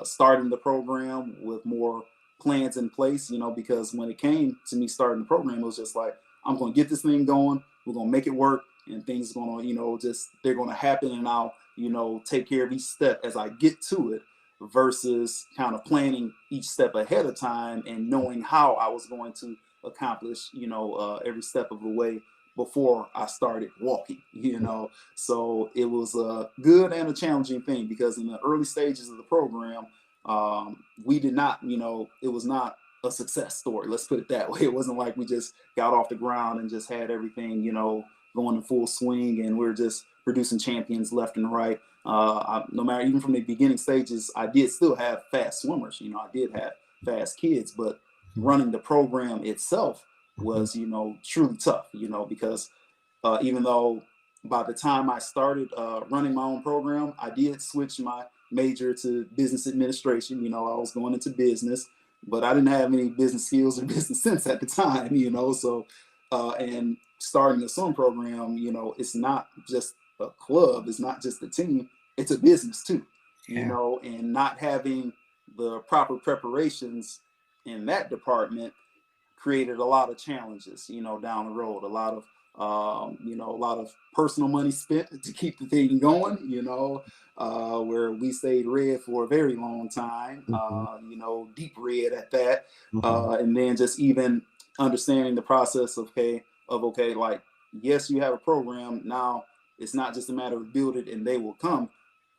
starting the program with more plans in place, because when it came to me starting the program, it was just like, I'm going to get this thing going, we're going to make it work, and things are going to, they're going to happen, and I'll, take care of each step as I get to it, versus kind of planning each step ahead of time and knowing how I was going to accomplish, every step of the way before I started walking. So it was a good and a challenging thing, because in the early stages of the program, we did not, it was not a success story. Let's put it that way. It wasn't like we just got off the ground and just had everything, going in full swing, and we're just producing champions left and right. No matter, even from the beginning stages, I did still have fast swimmers. I did have fast kids, but running the program itself was truly tough, because even though by the time I started running my own program, I did switch my major to business administration. I was going into business, but I didn't have any business skills or business sense at the time. So and starting a swim program, it's not just a club, it's not just a team, it's a business too. Yeah. And not having the proper preparations in that department created a lot of challenges, down the road. A lot of personal money spent to keep the thing going, where we stayed red for a very long time, Mhm. deep red at that. Mhm. And then just even understanding the process of, okay, like, yes, you have a program. Now it's not just a matter of build it and they will come.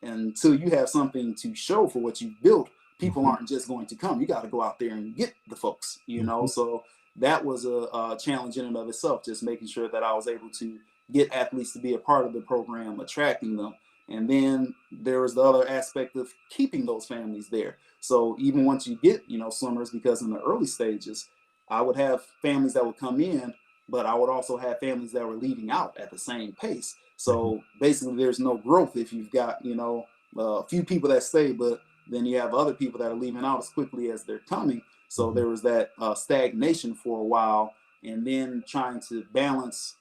Until you have something to show for what you built, people Mhm. aren't just going to come. You got to go out there and get the folks, Mhm. So that was a challenge in and of itself, just making sure that I was able to get athletes to be a part of the program, attracting them. And then there was the other aspect of keeping those families there. So even once you get, swimmers, because in the early stages, I would have families that would come in, but I would also have families that were leaving out at the same pace. So basically, there's no growth if you've got, a few people that stay, but then you have other people that are leaving out as quickly as they're coming. So there was that stagnation for a while, and then trying to balance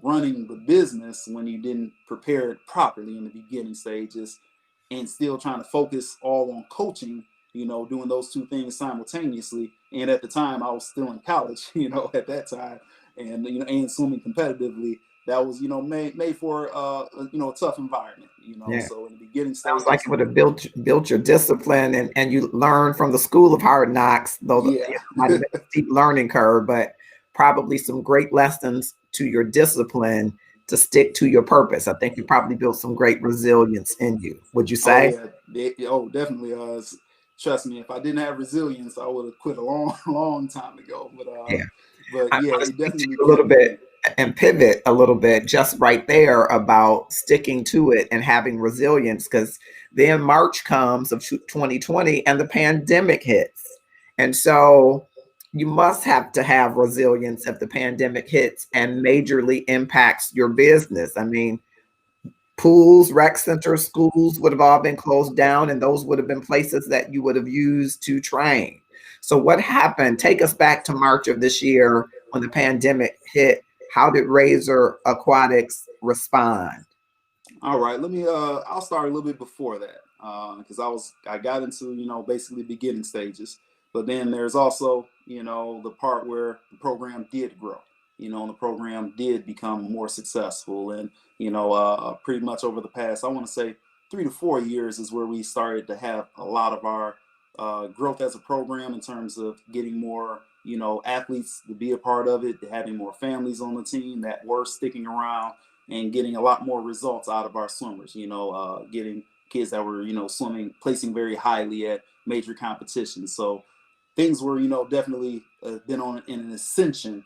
running the business when you didn't prepare it properly in the beginning stages, and still trying to focus all on coaching, doing those two things simultaneously. And at the time, I was still in college, at that time, and and swimming competitively. That was, made for a tough environment, Yeah. So in the beginning Sounds like stages, it would have built your discipline, and you learned from the school of hard knocks, though yeah. it might have been a steep learning curve, but probably some great lessons to your discipline to stick to your purpose. I think you probably built some great resilience in you. Would you Oh say? yeah, definitely. Trust me, if I didn't have resilience, I would have quit a long, long time ago. Yeah. But I yeah, want to it speak to definitely you a little kept me. bit and pivot a little bit just right there about sticking to it and having resilience, because then March comes of 2020 and the pandemic hits. And so you must have to have resilience if the pandemic hits and majorly impacts your business. I mean, pools, rec centers, schools would have all been closed down, and those would have been places that you would have used to train. So, what happened? Take us back to March of this year when the pandemic hit. How did Razor Aquatics respond? All right, let me. I'll start a little bit before that because I got into basically beginning stages, but then there's also the part where the program did grow, and the program did become more successful, and pretty much over the past, I want to say 3 to 4 years is where we started to have a lot of our growth as a program in terms of getting more athletes to be a part of it, having more families on the team that were sticking around, and getting a lot more results out of our swimmers. Getting kids that were swimming, placing very highly at major competitions. So things were definitely been on in an ascension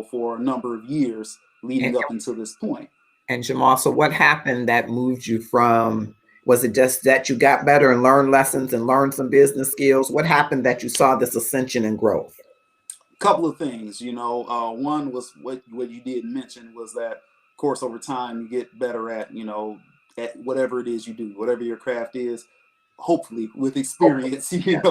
for a number of years And, leading up until this point. and Jamal, so what happened that moved you from? Was it just that you got better and learned lessons and learned some business skills? What happened that you saw this ascension and growth? Couple of things, one was what you did mention was that, of course, over time you get better at at whatever it is you do, whatever your craft is. Hopefully, with Hopefully, experience, yeah,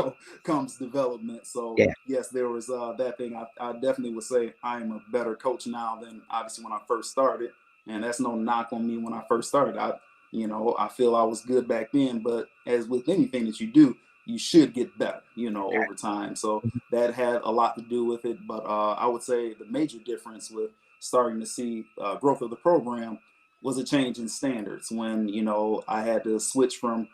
comes development. So yeah. yes, there was that thing. I definitely would say I am a better coach now than obviously when I first started, and that's no knock on me when I first started. I feel I was good back then, but as with anything that you do, you should get better, over time. So that had a lot to do with it. But I would say the major difference with starting to see growth of the program was a change in standards when I had to switch from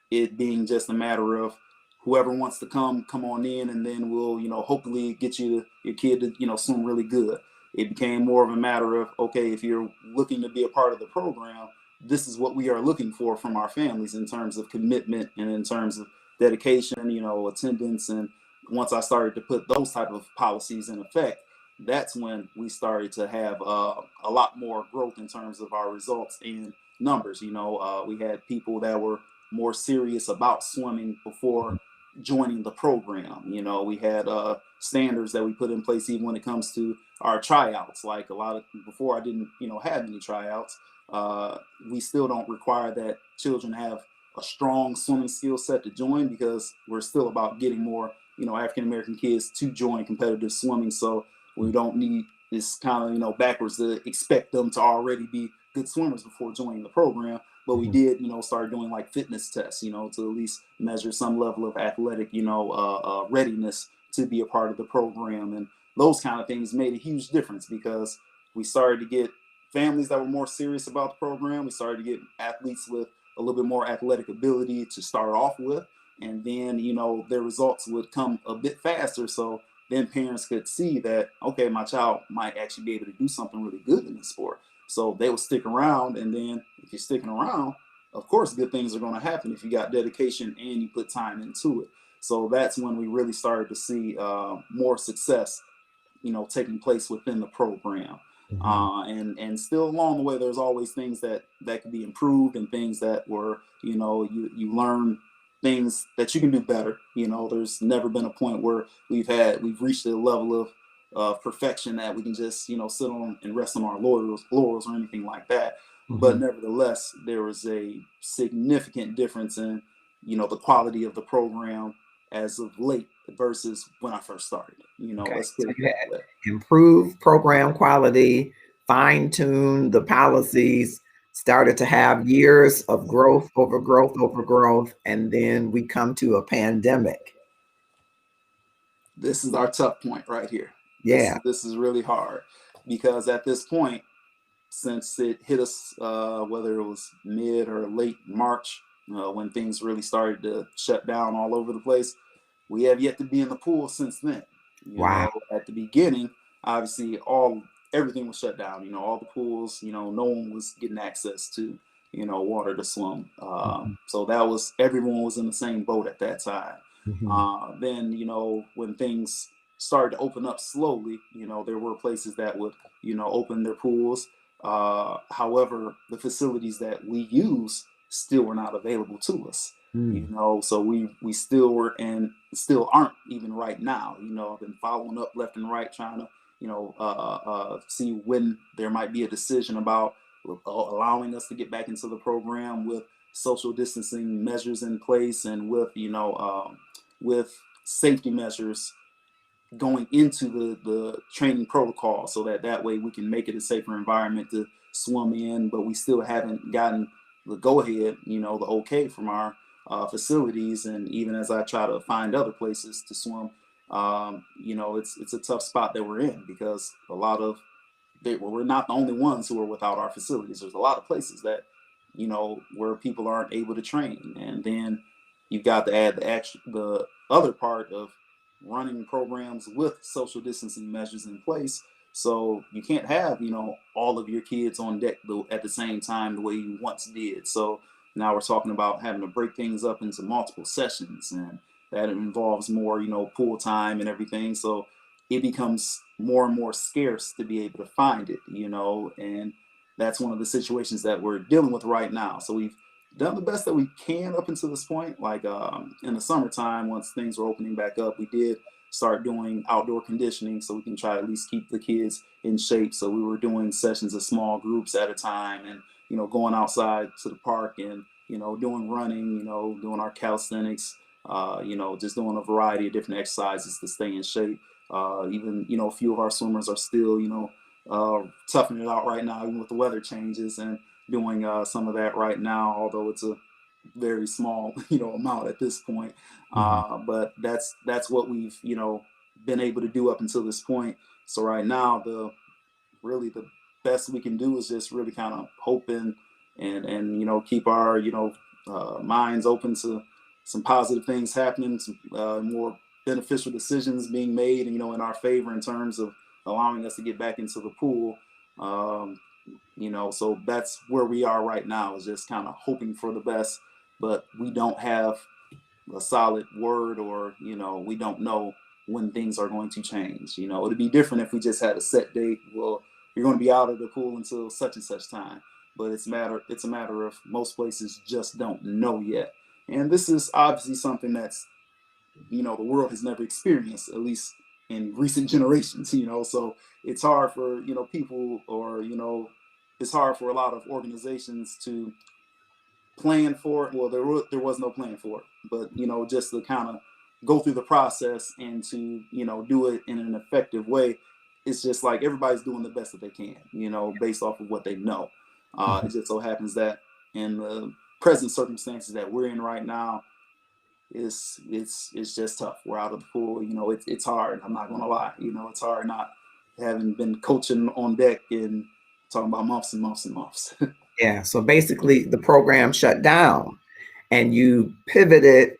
it being just a matter of whoever wants to come on in, and then we'll hopefully get your kid to swim really good. It became more of a matter of, okay, if you're looking to be a part of the program, this is what we are looking for from our families in terms of commitment and in terms of dedication, attendance. And once I started to put those type of policies in effect, that's when we started to have a lot more growth in terms of our results and numbers. We had people that were more serious about swimming before joining the program. We had standards that we put in place even when it comes to our tryouts. Like a lot of before I didn't have any tryouts. We still don't require that children have a strong swimming skill set to join, because we're still about getting more African American kids to join competitive swimming. So we don't need this kind of backwards to expect them to already be good swimmers before joining the program. But we did start doing like fitness tests to at least measure some level of athletic readiness to be a part of the program. And those kind of things made a huge difference, because we started to get families that were more serious about the program. We started to get athletes with a little bit more athletic ability to start off with, and then their results would come a bit faster. So then parents could see that, okay, my child might actually be able to do something really good in the sport. So they will stick around, and then if you're sticking around, of course, good things are going to happen if you got dedication and you put time into it. So that's when we really started to see more success, taking place within the program. Mhm. And still along the way, there's always things that can be improved, and things that were, you learn things that you can do better. There's never been a point where we've reached a level of of perfection that we can just, sit on and rest on our laurels or anything like that. But Mhm. nevertheless, there was a significant difference in, the quality of the program as of late versus when I first started. Okay. Let's put So it you that had way. improved program quality, fine-tuned the policies, started to have years of growth over growth over growth, and then we come to a pandemic. This is our tough point right here. This Yeah. this is really hard because at this point, since it hit us, whether it was mid or late March, when things really started to shut down all over the place, we have yet to be in the pool since then. Wow. At the beginning, obviously, everything was shut down. All the pools. No one was getting access to, water to swim. Mhm. So everyone was in the same boat at that time. Mhm. Then, when things started to open up slowly, there were places that would, open their pools. However, the facilities that we use still were not available to us. Mm. So we still were and still aren't even right now. I've been following up left and right, trying to see when there might be a decision about allowing us to get back into the program with social distancing measures in place and with with safety measures going into the training protocol, so that way we can make it a safer environment to swim in. But we still haven't gotten the go ahead, the okay from our facilities. And even as I try to find other places to swim, it's a tough spot that we're in, because we're not the only ones who are without our facilities. There's a lot of places that, where people aren't able to train. And then you've got to add the other part of running programs with social distancing measures in place. So you can't have, all of your kids on deck at the same time the way you once did. So now we're talking about having to break things up into multiple sessions, and that involves more, pool time and everything. So it becomes more and more scarce to be able to find it, and that's one of the situations that we're dealing with right now. So we've done the best that we can up until this point. Like in the summertime, once things were opening back up, we did start doing outdoor conditioning so we can try to at least keep the kids in shape. So we were doing sessions of small groups at a time, and going outside to the park and doing running, doing our calisthenics, just doing a variety of different exercises to stay in shape. Even a few of our swimmers are still toughing it out right now, even with the weather changes, and doing some of that right now, although it's a very small amount at this point. Mhm. But that's what we've been able to do up until this point. So right now, the best we can do is just really kind of hoping and keep our minds open to some positive things happening, some more beneficial decisions being made, in our favor in terms of allowing us to get back into the pool. Um, so that's where we are right now, is just kind of hoping for the best, but we don't have a solid word, or we don't know when things are going to change. It'd be different if we just had a set date. Well, you're going to be out of the pool until such and such time. But it's a matter of most places just don't know yet. And this is obviously something that's the world has never experienced, at least in recent generations. So it's hard for people, or it's hard for a lot of organizations to plan for it. Well, there was no plan for it, but just to kind of go through the process and to do it in an effective way. It's just like everybody's doing the best that they can, based off of what they know. Mhm. It just so happens that in the present circumstances that we're in right now, it's just tough. We're out of the pool. It's hard. I'm not gonna lie. It's hard not having been coaching on deck and talking about months and months and months. Yeah. So basically, the program shut down, and you pivoted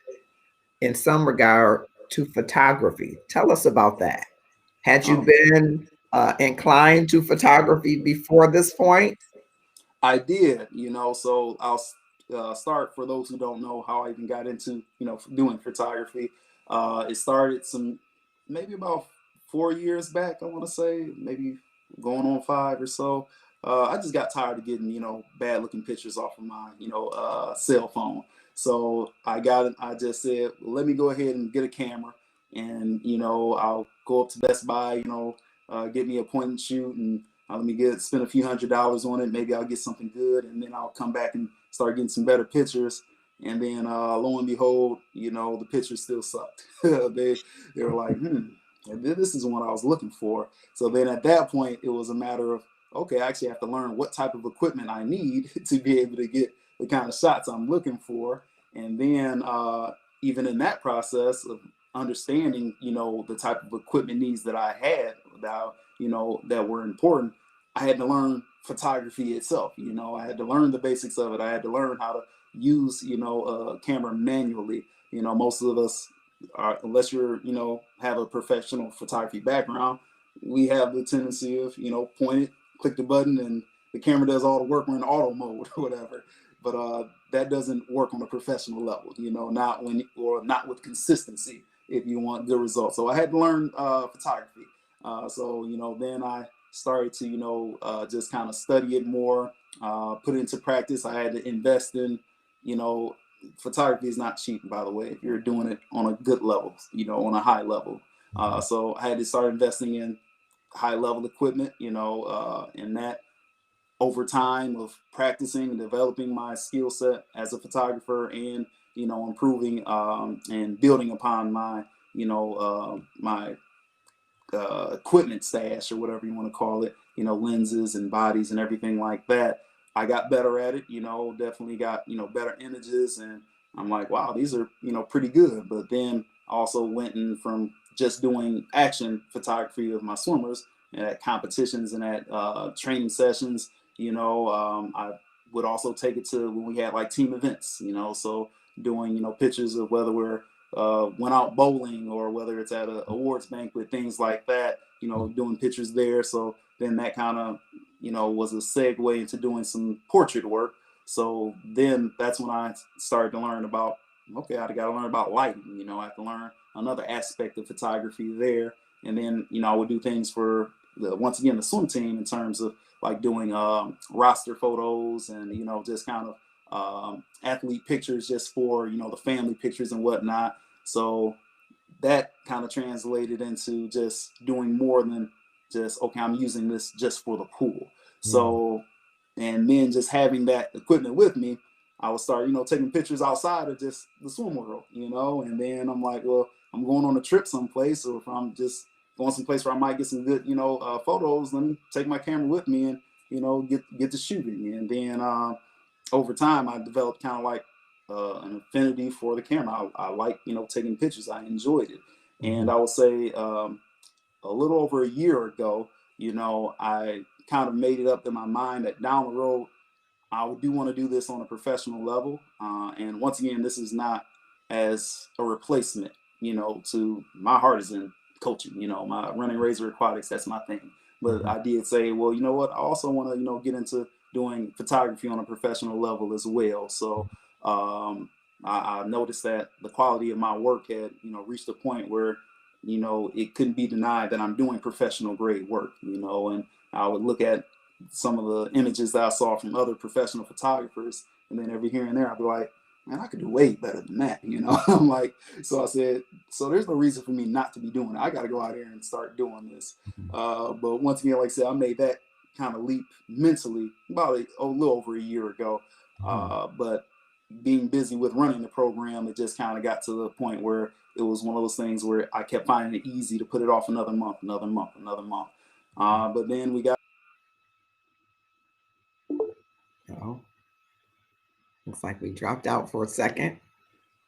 in some regard to photography. Tell us about that. Had you um, been inclined to photography before this point? I did, so I'll start for those who don't know how I even got into, doing photography. It started maybe about 4 years back, I want to say, maybe going on 5 or so. I just got tired of getting, bad looking pictures off of my, cell phone. So I just said, well, let me go ahead and get a camera. and I'll go up to Best Buy, get me a point and shoot, and let me spend a few $100s on it. Maybe I'll get something good, and then I'll come back and start getting some better pictures. And then lo and behold, the pictures still sucked. they were like, this isn't what I was looking for. So then at that point, it was a matter of, okay, I actually have to learn what type of equipment I need to be able to get the kind of shots I'm looking for. And then even in that process of understanding, the type of equipment needs that I had that were important, I had to learn photography itself. I had to learn the basics of it. I had to learn how to use, a camera manually. Most of us are, unless you're, have a professional photography background, we have the tendency of, point it, click the button, and the camera does all the work. We're in auto mode or whatever. But that doesn't work on a professional level, not with consistency if you want good results. So I had to learn photography. Then I started to, just kind of study it more, put it into practice. I had to invest in, photography is not cheap, by the way, if you're doing it on a good level, on a high level. So I had to start investing in high level equipment, and that over time of practicing and developing my skill set as a photographer, and improving and building upon my my equipment stash, or whatever you want to call it, lenses and bodies and everything like that. I got better at it, definitely got better images, and I'm like, wow, these are pretty good. But then also went in from just doing action photography of my swimmers and at competitions and at training sessions. I would also take it to when we had like team events, so doing pictures of whether we're went out bowling or whether it's at an awards banquet, things like that, doing pictures there. So then that kind of was a segue into doing some portrait work. So then that's when I started to learn about, okay, I got to learn about lighting. I have to learn another aspect of photography there. And then I would do things for once again the swim team in terms of like doing roster photos and just kind of athlete pictures just for the family pictures and whatnot. So that kind of translated into just doing more than just, okay, I'm using this just for the pool. So and then just having that equipment with me, I would start taking pictures outside of just the swim world, and then I'm like, well, I'm going on a trip someplace, or if I'm just going someplace where I might get some good photos, let me take my camera with me and get to shooting. And then over time I developed kind of like an affinity for the camera. I like taking pictures. I enjoyed it. And I would say a little over a year ago, I kind of made it up in my mind that down the road I do want to do this on a professional level. And once again, this is not as a replacement, to my heart is in coaching, my running razor aquatics, that's my thing. But I did say, well, you know what? I also want to, get into doing photography on a professional level as well. So I noticed that the quality of my work had, reached a point where, it couldn't be denied that I'm doing professional grade work, and I would look at some of the images that I saw from other professional photographers, and then every here and there I'd be like, man, I could do way better than that, I'm like, so I said, so there's no reason for me not to be doing it. I got to go out here and start doing this. But once again, like I said, I made that kind of leap mentally about a little over a year ago. But being busy with running the program, it just kind of got to the point where it was one of those things where I kept finding it easy to put it off another month. But then we got. Oh, looks like we dropped out for a second.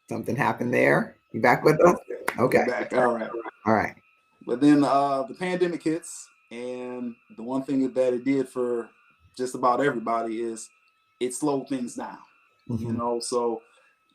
Something happened there. You back with us? Okay. Back. All right. All right. But then the pandemic hits, and the one thing that it did for just about everybody is it slowed things down. So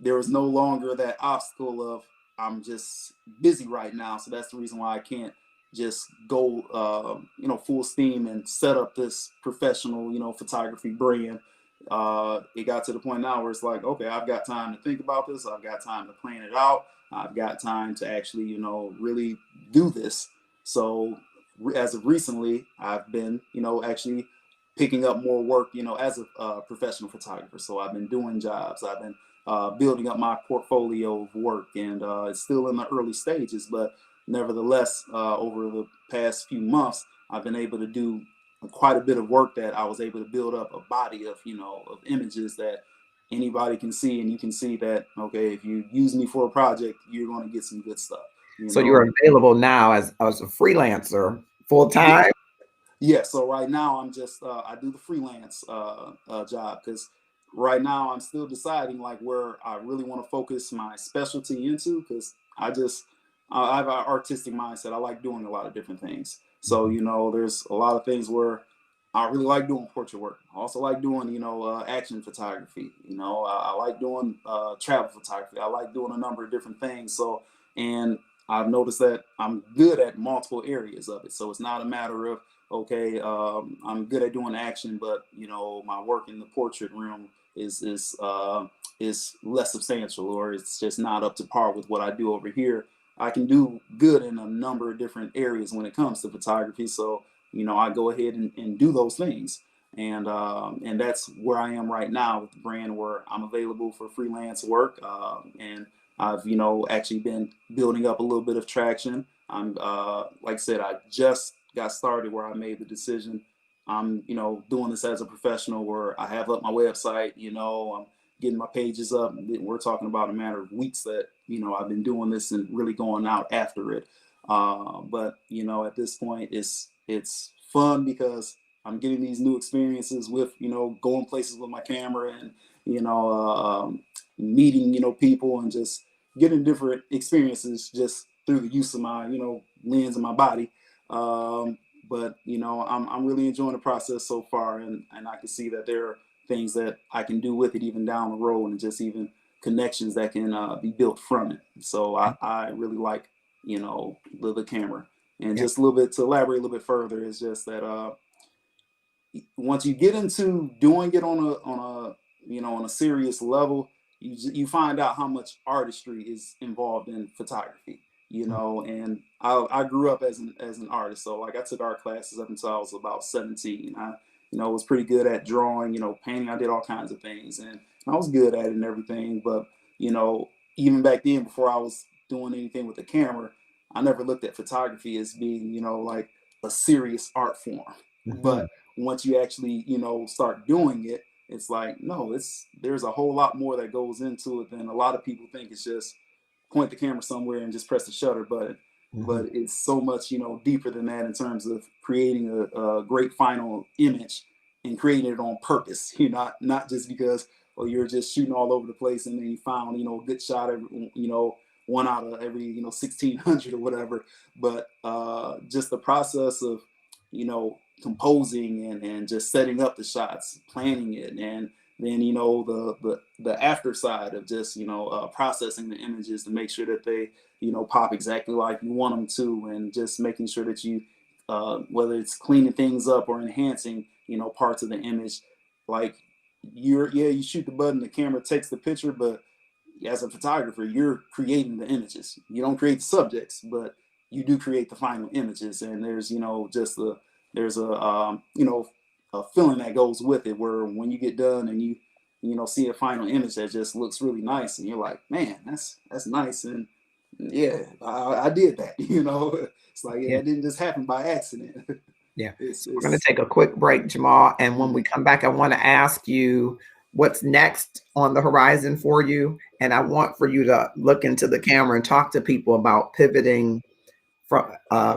there was no longer that obstacle of I'm just busy right now, so that's the reason why I can't just go full steam and set up this professional photography brand. It got to the point now where it's like, okay, I've got time to think about this, I've got time to plan it out, I've got time to actually really do this. So as of recently, I've been actually picking up more work as a professional photographer. So I've been doing jobs, I've been building up my portfolio of work, and it's still in the early stages, but nevertheless, over the past few months, I've been able to do quite a bit of work that I was able to build up a body of, of images that anybody can see, and you can see that, okay, if you use me for a project, you're going to get some good stuff. So you're available now as a freelancer full time? Yeah, so right now I'm just I do the freelance job, because right now I'm still deciding like where I really want to focus my specialty into, because I have an artistic mindset. I like doing a lot of different things. So there's a lot of things where I really like doing portrait work. I also like doing action photography. I like doing travel photography. I like doing a number of different things. So, and I've noticed that I'm good at multiple areas of it. So it's not a matter of, okay, I'm good at doing action, but my work in the portrait realm is less substantial, or it's just not up to par with what I do over here. I can do good in a number of different areas when it comes to photography. So I go ahead and do those things, and that's where I am right now with the brand, where I'm available for freelance work, and I've actually been building up a little bit of traction. I'm like I said, I just got started where I made the decision. I'm doing this as a professional, where I have up my website. I'm getting my pages up. We're talking about a matter of weeks that I've been doing this and really going out after it. But at this point, it's fun because I'm getting these new experiences with going places with my camera, and meeting people, and just getting different experiences just through the use of my lens of my body. But I'm really enjoying the process so far, and I can see that there are things that I can do with it even down the road, and just even connections that can be built from it. So I really like the camera. And just a little bit to elaborate a little bit further, is just that once you get into doing it on a serious level, you find out how much artistry is involved in photography. And I grew up as an artist, so like I took art classes up until I was about 17. I was pretty good at drawing, painting. I did all kinds of things, and I was good at it and everything. But even back then, before I was doing anything with the camera, I never looked at photography as being like a serious art form. But once you actually start doing it, it's like, no, there's a whole lot more that goes into it than a lot of people think. It's just point the camera somewhere and just press the shutter button. But it's so much deeper than that, in terms of creating a great final image, and creating it on purpose. Not just because you're just shooting all over the place, and then you found a good shot every one out of every 1600 or whatever. But just the process of composing and just setting up the shots, planning it, and then the after side of just processing the images to make sure that they pop exactly like you want them to, and just making sure that you whether it's cleaning things up or enhancing parts of the image. Like you shoot the button, the camera takes the picture, but as a photographer, you're creating the images. You don't create the subjects, but you do create the final images. And there's there's a feeling that goes with it, where when you get done and you see a final image that just looks really nice, and you're like, man, that's nice, and yeah, I did that. It's like, it didn't just happen by accident. Yeah. We're going to take a quick break, Jamal, and when we come back, I want to ask you what's next on the horizon for you, and I want for you to look into the camera and talk to people about pivoting from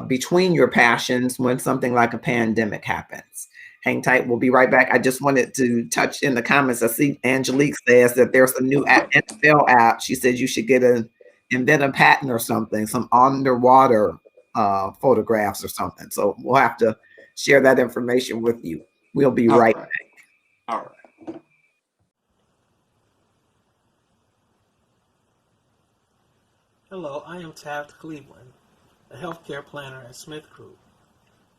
between your passions when something like a pandemic happens. Hang tight. We'll be right back. I just wanted to touch in the comments. I see Angelique says that there's a new NFL app. She says you should invent a patent or something, some underwater photographs or something. So we'll have to share that information with you. We'll be right back. All right. Hello, I am Taft Cleveland, a healthcare planner at Smith Group.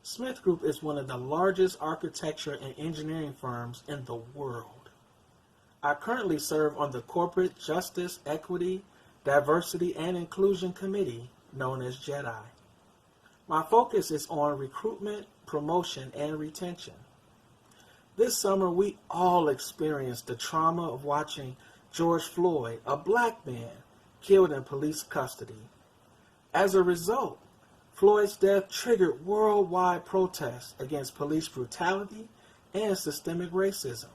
Smith Group is one of the largest architecture and engineering firms in the world. I currently serve on the Corporate Justice, Equity, Diversity, and Inclusion Committee, known as JkAmaze. My focus is on recruitment, promotion, and retention. This summer, we all experienced the trauma of watching George Floyd, a black man, killed in police custody. As a result, Floyd's death triggered worldwide protests against police brutality and systemic racism.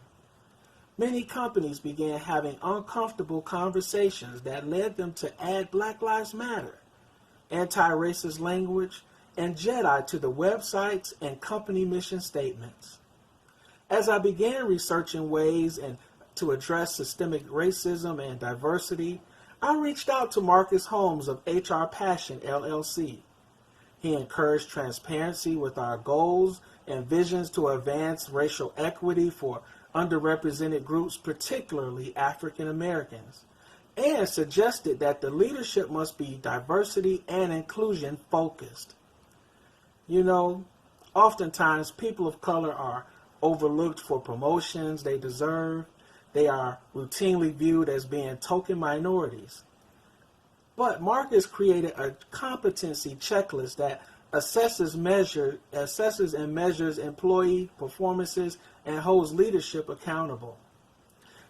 Many companies began having uncomfortable conversations that led them to add Black Lives Matter, anti-racist language, and JEDI to the websites and company mission statements. As I began researching ways to address systemic racism and diversity, I reached out to Marcus Holmes of HR Passion LLC. He encouraged transparency with our goals and visions to advance racial equity for underrepresented groups, particularly African Americans, and suggested that the leadership must be diversity and inclusion focused. You know, oftentimes people of color are overlooked for promotions they deserve. They are routinely viewed as being token minorities. But Marcus created a competency checklist that assesses and measures employee performances and holds leadership accountable.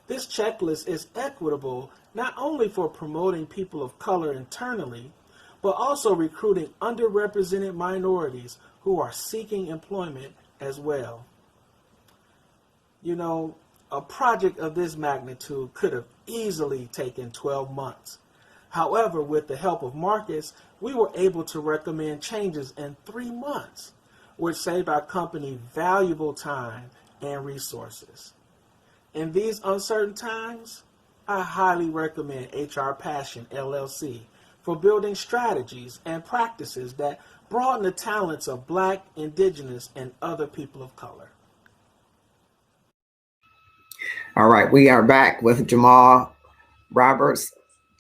This checklist is equitable not only for promoting people of color internally, but also recruiting underrepresented minorities who are seeking employment as well. You know, a project of this magnitude could have easily taken 12 months. However, with the help of Marcus, we were able to recommend changes in 3 months, which saved our company valuable time and resources. In these uncertain times, I highly recommend HR Passion LLC for building strategies and practices that broaden the talents of Black, Indigenous, and other people of color. All right, we are back with Jamal Roberts,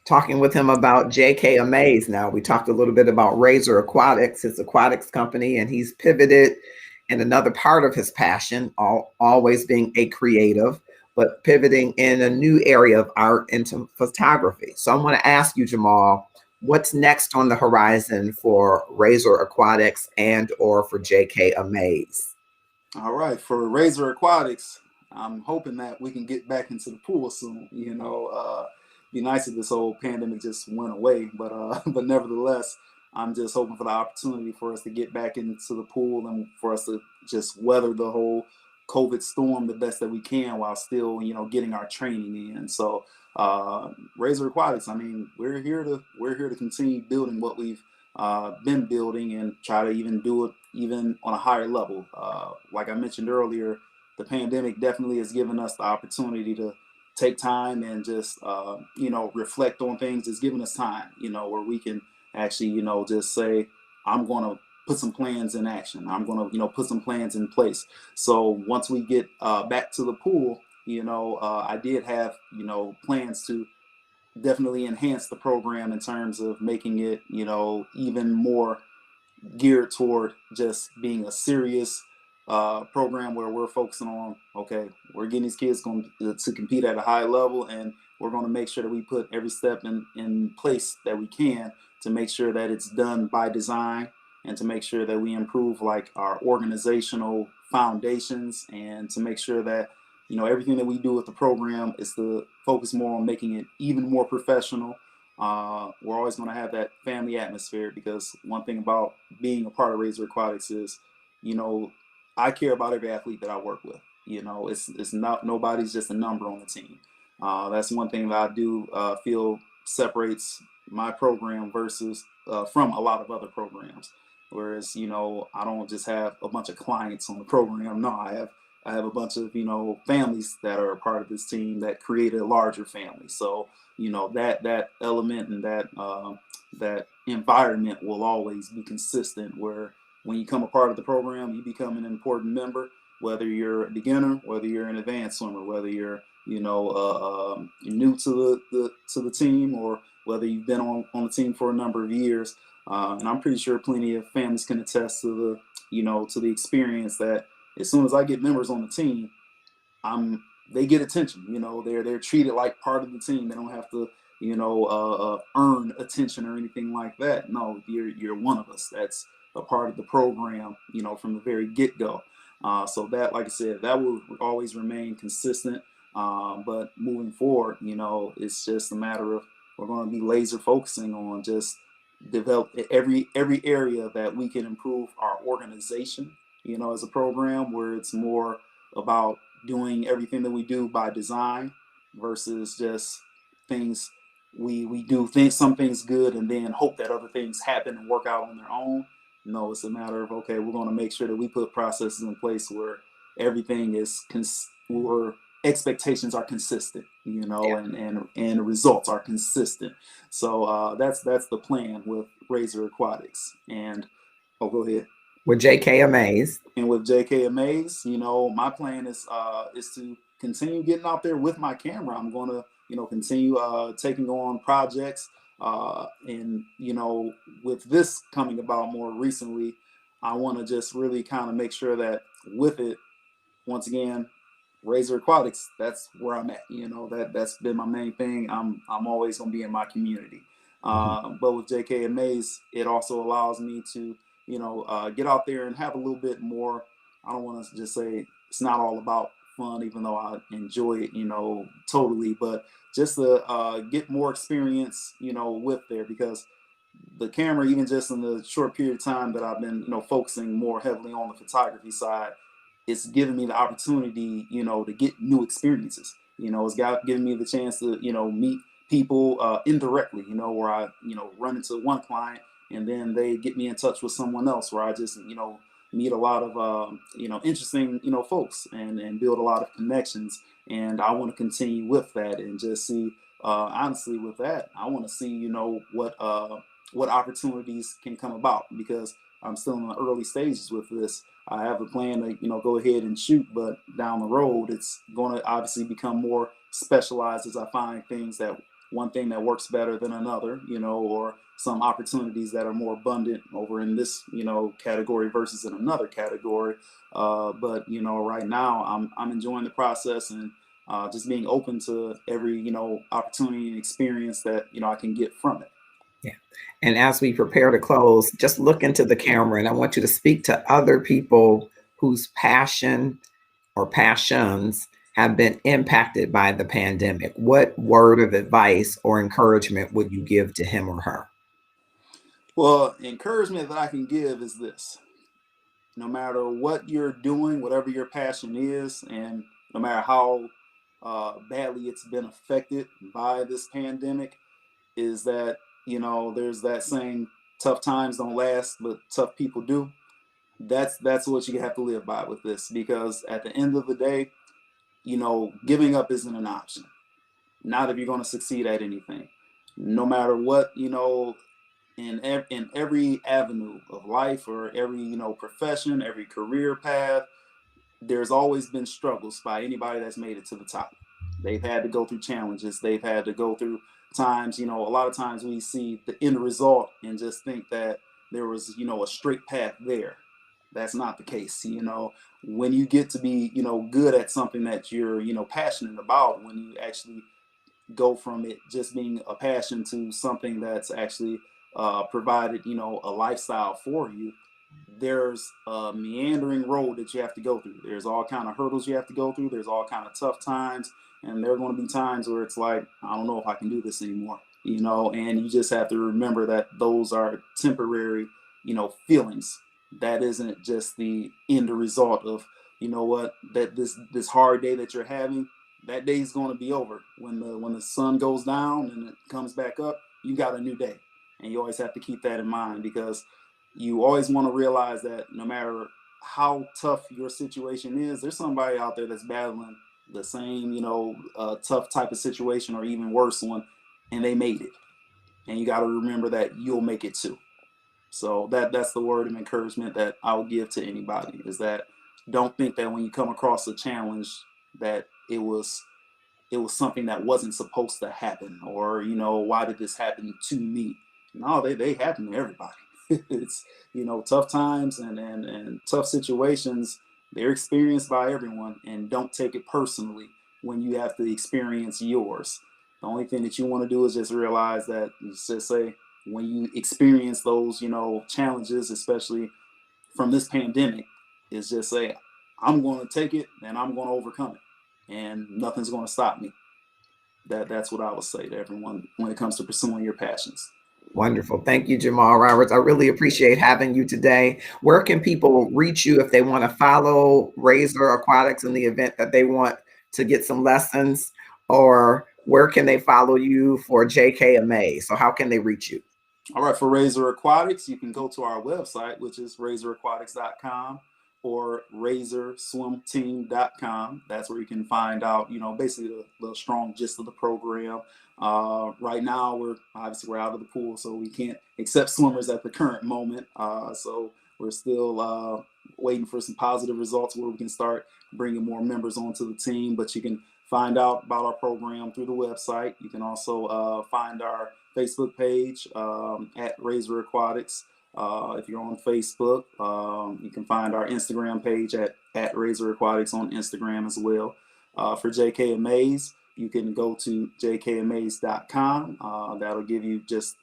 talking with him about JkAmaze. Now, we talked a little bit about Razor Aquatics, his aquatics company, and he's pivoted in another part of his passion, always being a creative, but pivoting in a new area of art into photography. So I want to ask you, Jamal, what's next on the horizon for Razor Aquatics and or for JkAmaze? All right, for Razor Aquatics, I'm hoping that we can get back into the pool soon. Be nice if this whole pandemic just went away, but nevertheless, I'm just hoping for the opportunity for us to get back into the pool and for us to just weather the whole COVID storm the best that we can while still, getting our training in. So, Razor Aquatics, I mean, we're here to continue building what we've been building and try to even do it even on a higher level. Like I mentioned earlier, the pandemic definitely has given us the opportunity to take time and just reflect on things. It's given us time, where we can actually just say, I'm going to put some plans in action. I'm going to put some plans in place. So once we get back to the pool, I did have plans to definitely enhance the program in terms of making it even more geared toward just being a serious program where we're focusing on, okay, we're getting these kids to compete at a high level, and we're going to make sure that we put every step in place that we can to make sure that it's done by design and to make sure that we improve like our organizational foundations and to make sure that everything that we do with the program is to focus more on making it even more professional. We're always going to have that family atmosphere because one thing about being a part of Razor Aquatics is, I care about every athlete that I work with. It's not, nobody's just a number on the team. That's one thing that I do feel separates my program versus from a lot of other programs. Whereas, I don't just have a bunch of clients on the program. No, I have a bunch of, families that are a part of this team that create a larger family. So, that element and that environment will always be consistent, where when you become a part of the program, you become an important member, whether you're a beginner, whether you're an advanced swimmer, whether you're, new to the team, or whether you've been on the team for a number of years. And I'm pretty sure plenty of families can attest to the experience that as soon as I get members on the team, they get attention. They're treated like part of the team. They don't have to earn attention or anything like that. No, you're one of us. That's a part of the program, from the very get-go. So that, like I said, that will always remain consistent. But moving forward, it's just a matter of we're going to be laser focusing on just develop every area that we can improve our organization, as a program where it's more about doing everything that we do by design versus just things we do things some things good and then hope that other things happen and work out on their own. No, it's a matter of, okay, we're going to make sure that we put processes in place where everything is where expectations are consistent, Yeah. and results are consistent. So that's the plan with Razor Aquatics. And oh, go ahead. With JkAmaze. And with JkAmaze, my plan is to continue getting out there with my camera. I'm going to, continue taking on projects. And with this coming about more recently, I want to just really kind of make sure that with it, once again, Razor Aquatics, that's where I'm at. That's been my main thing. I'm always gonna be in my community. But with JkAmaze, it also allows me to, get out there and have a little bit more. I don't want to just say it's not all about fun, even though I enjoy it, totally. But just to get more experience, with there, because the camera, even just in the short period of time that I've been, focusing more heavily on the photography side, it's given me the opportunity, to get new experiences. It's given me the chance to, meet people indirectly, where I, run into one client and then they get me in touch with someone else where I just, meet a lot of, interesting, folks and build a lot of connections. And I want to continue with that and just see, honestly, with that, I want to see, what opportunities can come about, because I'm still in the early stages with this. I have a plan to, go ahead and shoot, but down the road, it's going to obviously become more specialized as I find things that one thing that works better than another, or some opportunities that are more abundant over in this, category versus in another category. But right now, I'm enjoying the process and just being open to every, opportunity and experience that I can get from it. Yeah. And as we prepare to close, just look into the camera and I want you to speak to other people whose passion or passions have been impacted by the pandemic. What word of advice or encouragement would you give to him or her? Well, encouragement that I can give is this: no matter what you're doing, whatever your passion is, and no matter how badly it's been affected by this pandemic, is that, there's that saying, tough times don't last, but tough people do. That's what you have to live by with this, because at the end of the day, giving up isn't an option. Not if you're going to succeed at anything. No matter what, in every avenue of life or every, profession, every career path, there's always been struggles by anybody that's made it to the top. They've had to go through challenges. They've had to go through times, a lot of times we see the end result and just think that there was, a straight path there. That's not the case. When you get to be, good at something that you're, passionate about, when you actually go from it just being a passion to something that's actually provided, a lifestyle for you, there's a meandering road that you have to go through. There's all kind of hurdles you have to go through. There's all kind of tough times, and there are going to be times where it's like, I don't know if I can do this anymore, and you just have to remember that those are temporary, feelings. That isn't just the end result of, what, that this hard day that you're having, that day is going to be over. When the sun goes down and it comes back up, you got a new day. And you always have to keep that in mind, because you always want to realize that no matter how tough your situation is, there's somebody out there that's battling the same, tough type of situation or even worse one, and they made it. And you got to remember that you'll make it too. So that's the word of encouragement that I would give to anybody, is that don't think that when you come across a challenge that it was something that wasn't supposed to happen, or why did this happen to me. No, they happen to everybody. It's, tough times and tough situations, they're experienced by everyone, and don't take it personally when you have to experience yours. The only thing that you want to do is just realize that, just say, when you experience those, challenges, especially from this pandemic, is just say, I'm going to take it and I'm going to overcome it. and nothing's going to stop me. That's what I would say to everyone when it comes to pursuing your passions. Wonderful. Thank you, Jamal Roberts. I really appreciate having you today. Where can people reach you if they want to follow Razor Aquatics in the event that they want to get some lessons? Or where can they follow you for JkAmaze? So how can they reach you? All right, for Razor Aquatics, you can go to our website, which is razoraquatics.com or razorswimteam.com. That's where you can find out, basically the strong gist of the program. Right now, we're out of the pool, so we can't accept swimmers at the current moment. So we're still waiting for some positive results where we can start bringing more members onto the team. But you can find out about our program through the website. You can also find our Facebook page at Razor Aquatics. If you're on Facebook, you can find our Instagram page at Razor Aquatics on Instagram as well. For JkAmaze, you can go to JkAmaze.com. That'll give you just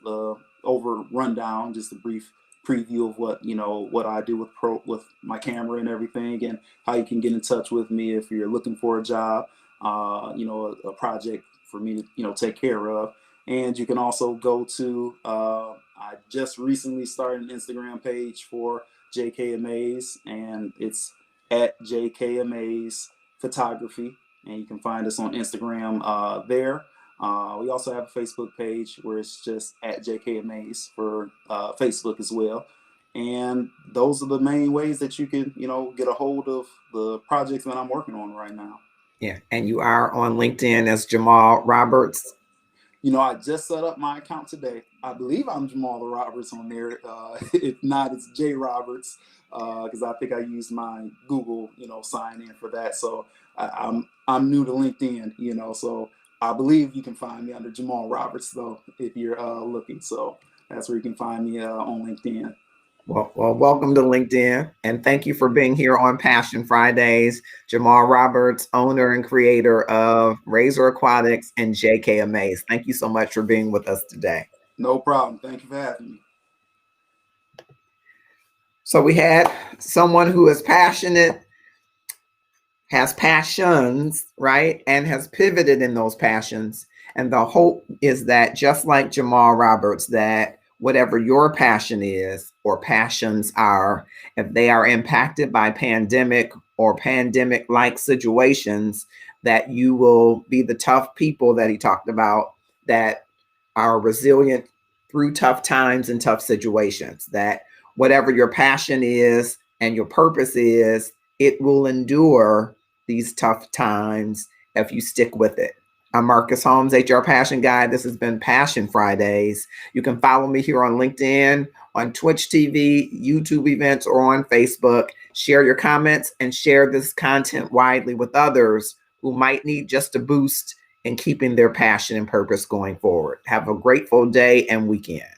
over rundown, just a brief preview of what I do with my camera and everything, and how you can get in touch with me if you're looking for a job, a project for me to take care of. And you can also go to, I just recently started an Instagram page for JkAmaze, and it's at JkAmaze Photography. And you can find us on Instagram there. We also have a Facebook page where it's just at JkAmaze for Facebook as well. And those are the main ways that you can, get a hold of the projects that I'm working on right now. Yeah, and you are on LinkedIn as Jamal Roberts. I just set up my account today. I believe I'm Jamal Roberts on there. If not, it's J Roberts, because I think I used my Google, sign in for that. So I'm new to LinkedIn, so I believe you can find me under Jamal Roberts, though, if you're looking. So that's where you can find me on LinkedIn. Well, welcome to LinkedIn, and thank you for being here on Passion Fridays. Jamal Roberts, owner and creator of Razor Aquatics and JkAmaze. Thank you so much for being with us today. No problem. Thank you for having me. So we had someone who is passionate, has passions, right? And has pivoted in those passions. And the hope is that, just like Jamal Roberts, that whatever your passion is or passions are, if they are impacted by pandemic or pandemic-like situations, that you will be the tough people that he talked about, that are resilient through tough times and tough situations, that whatever your passion is and your purpose is, it will endure these tough times if you stick with it. I'm Marcus Holmes, HR Passion Guy. This has been Passion Fridays. You can follow me here on LinkedIn, on Twitch TV, YouTube events, or on Facebook. Share your comments and share this content widely with others who might need just a boost in keeping their passion and purpose going forward. Have a grateful day and weekend.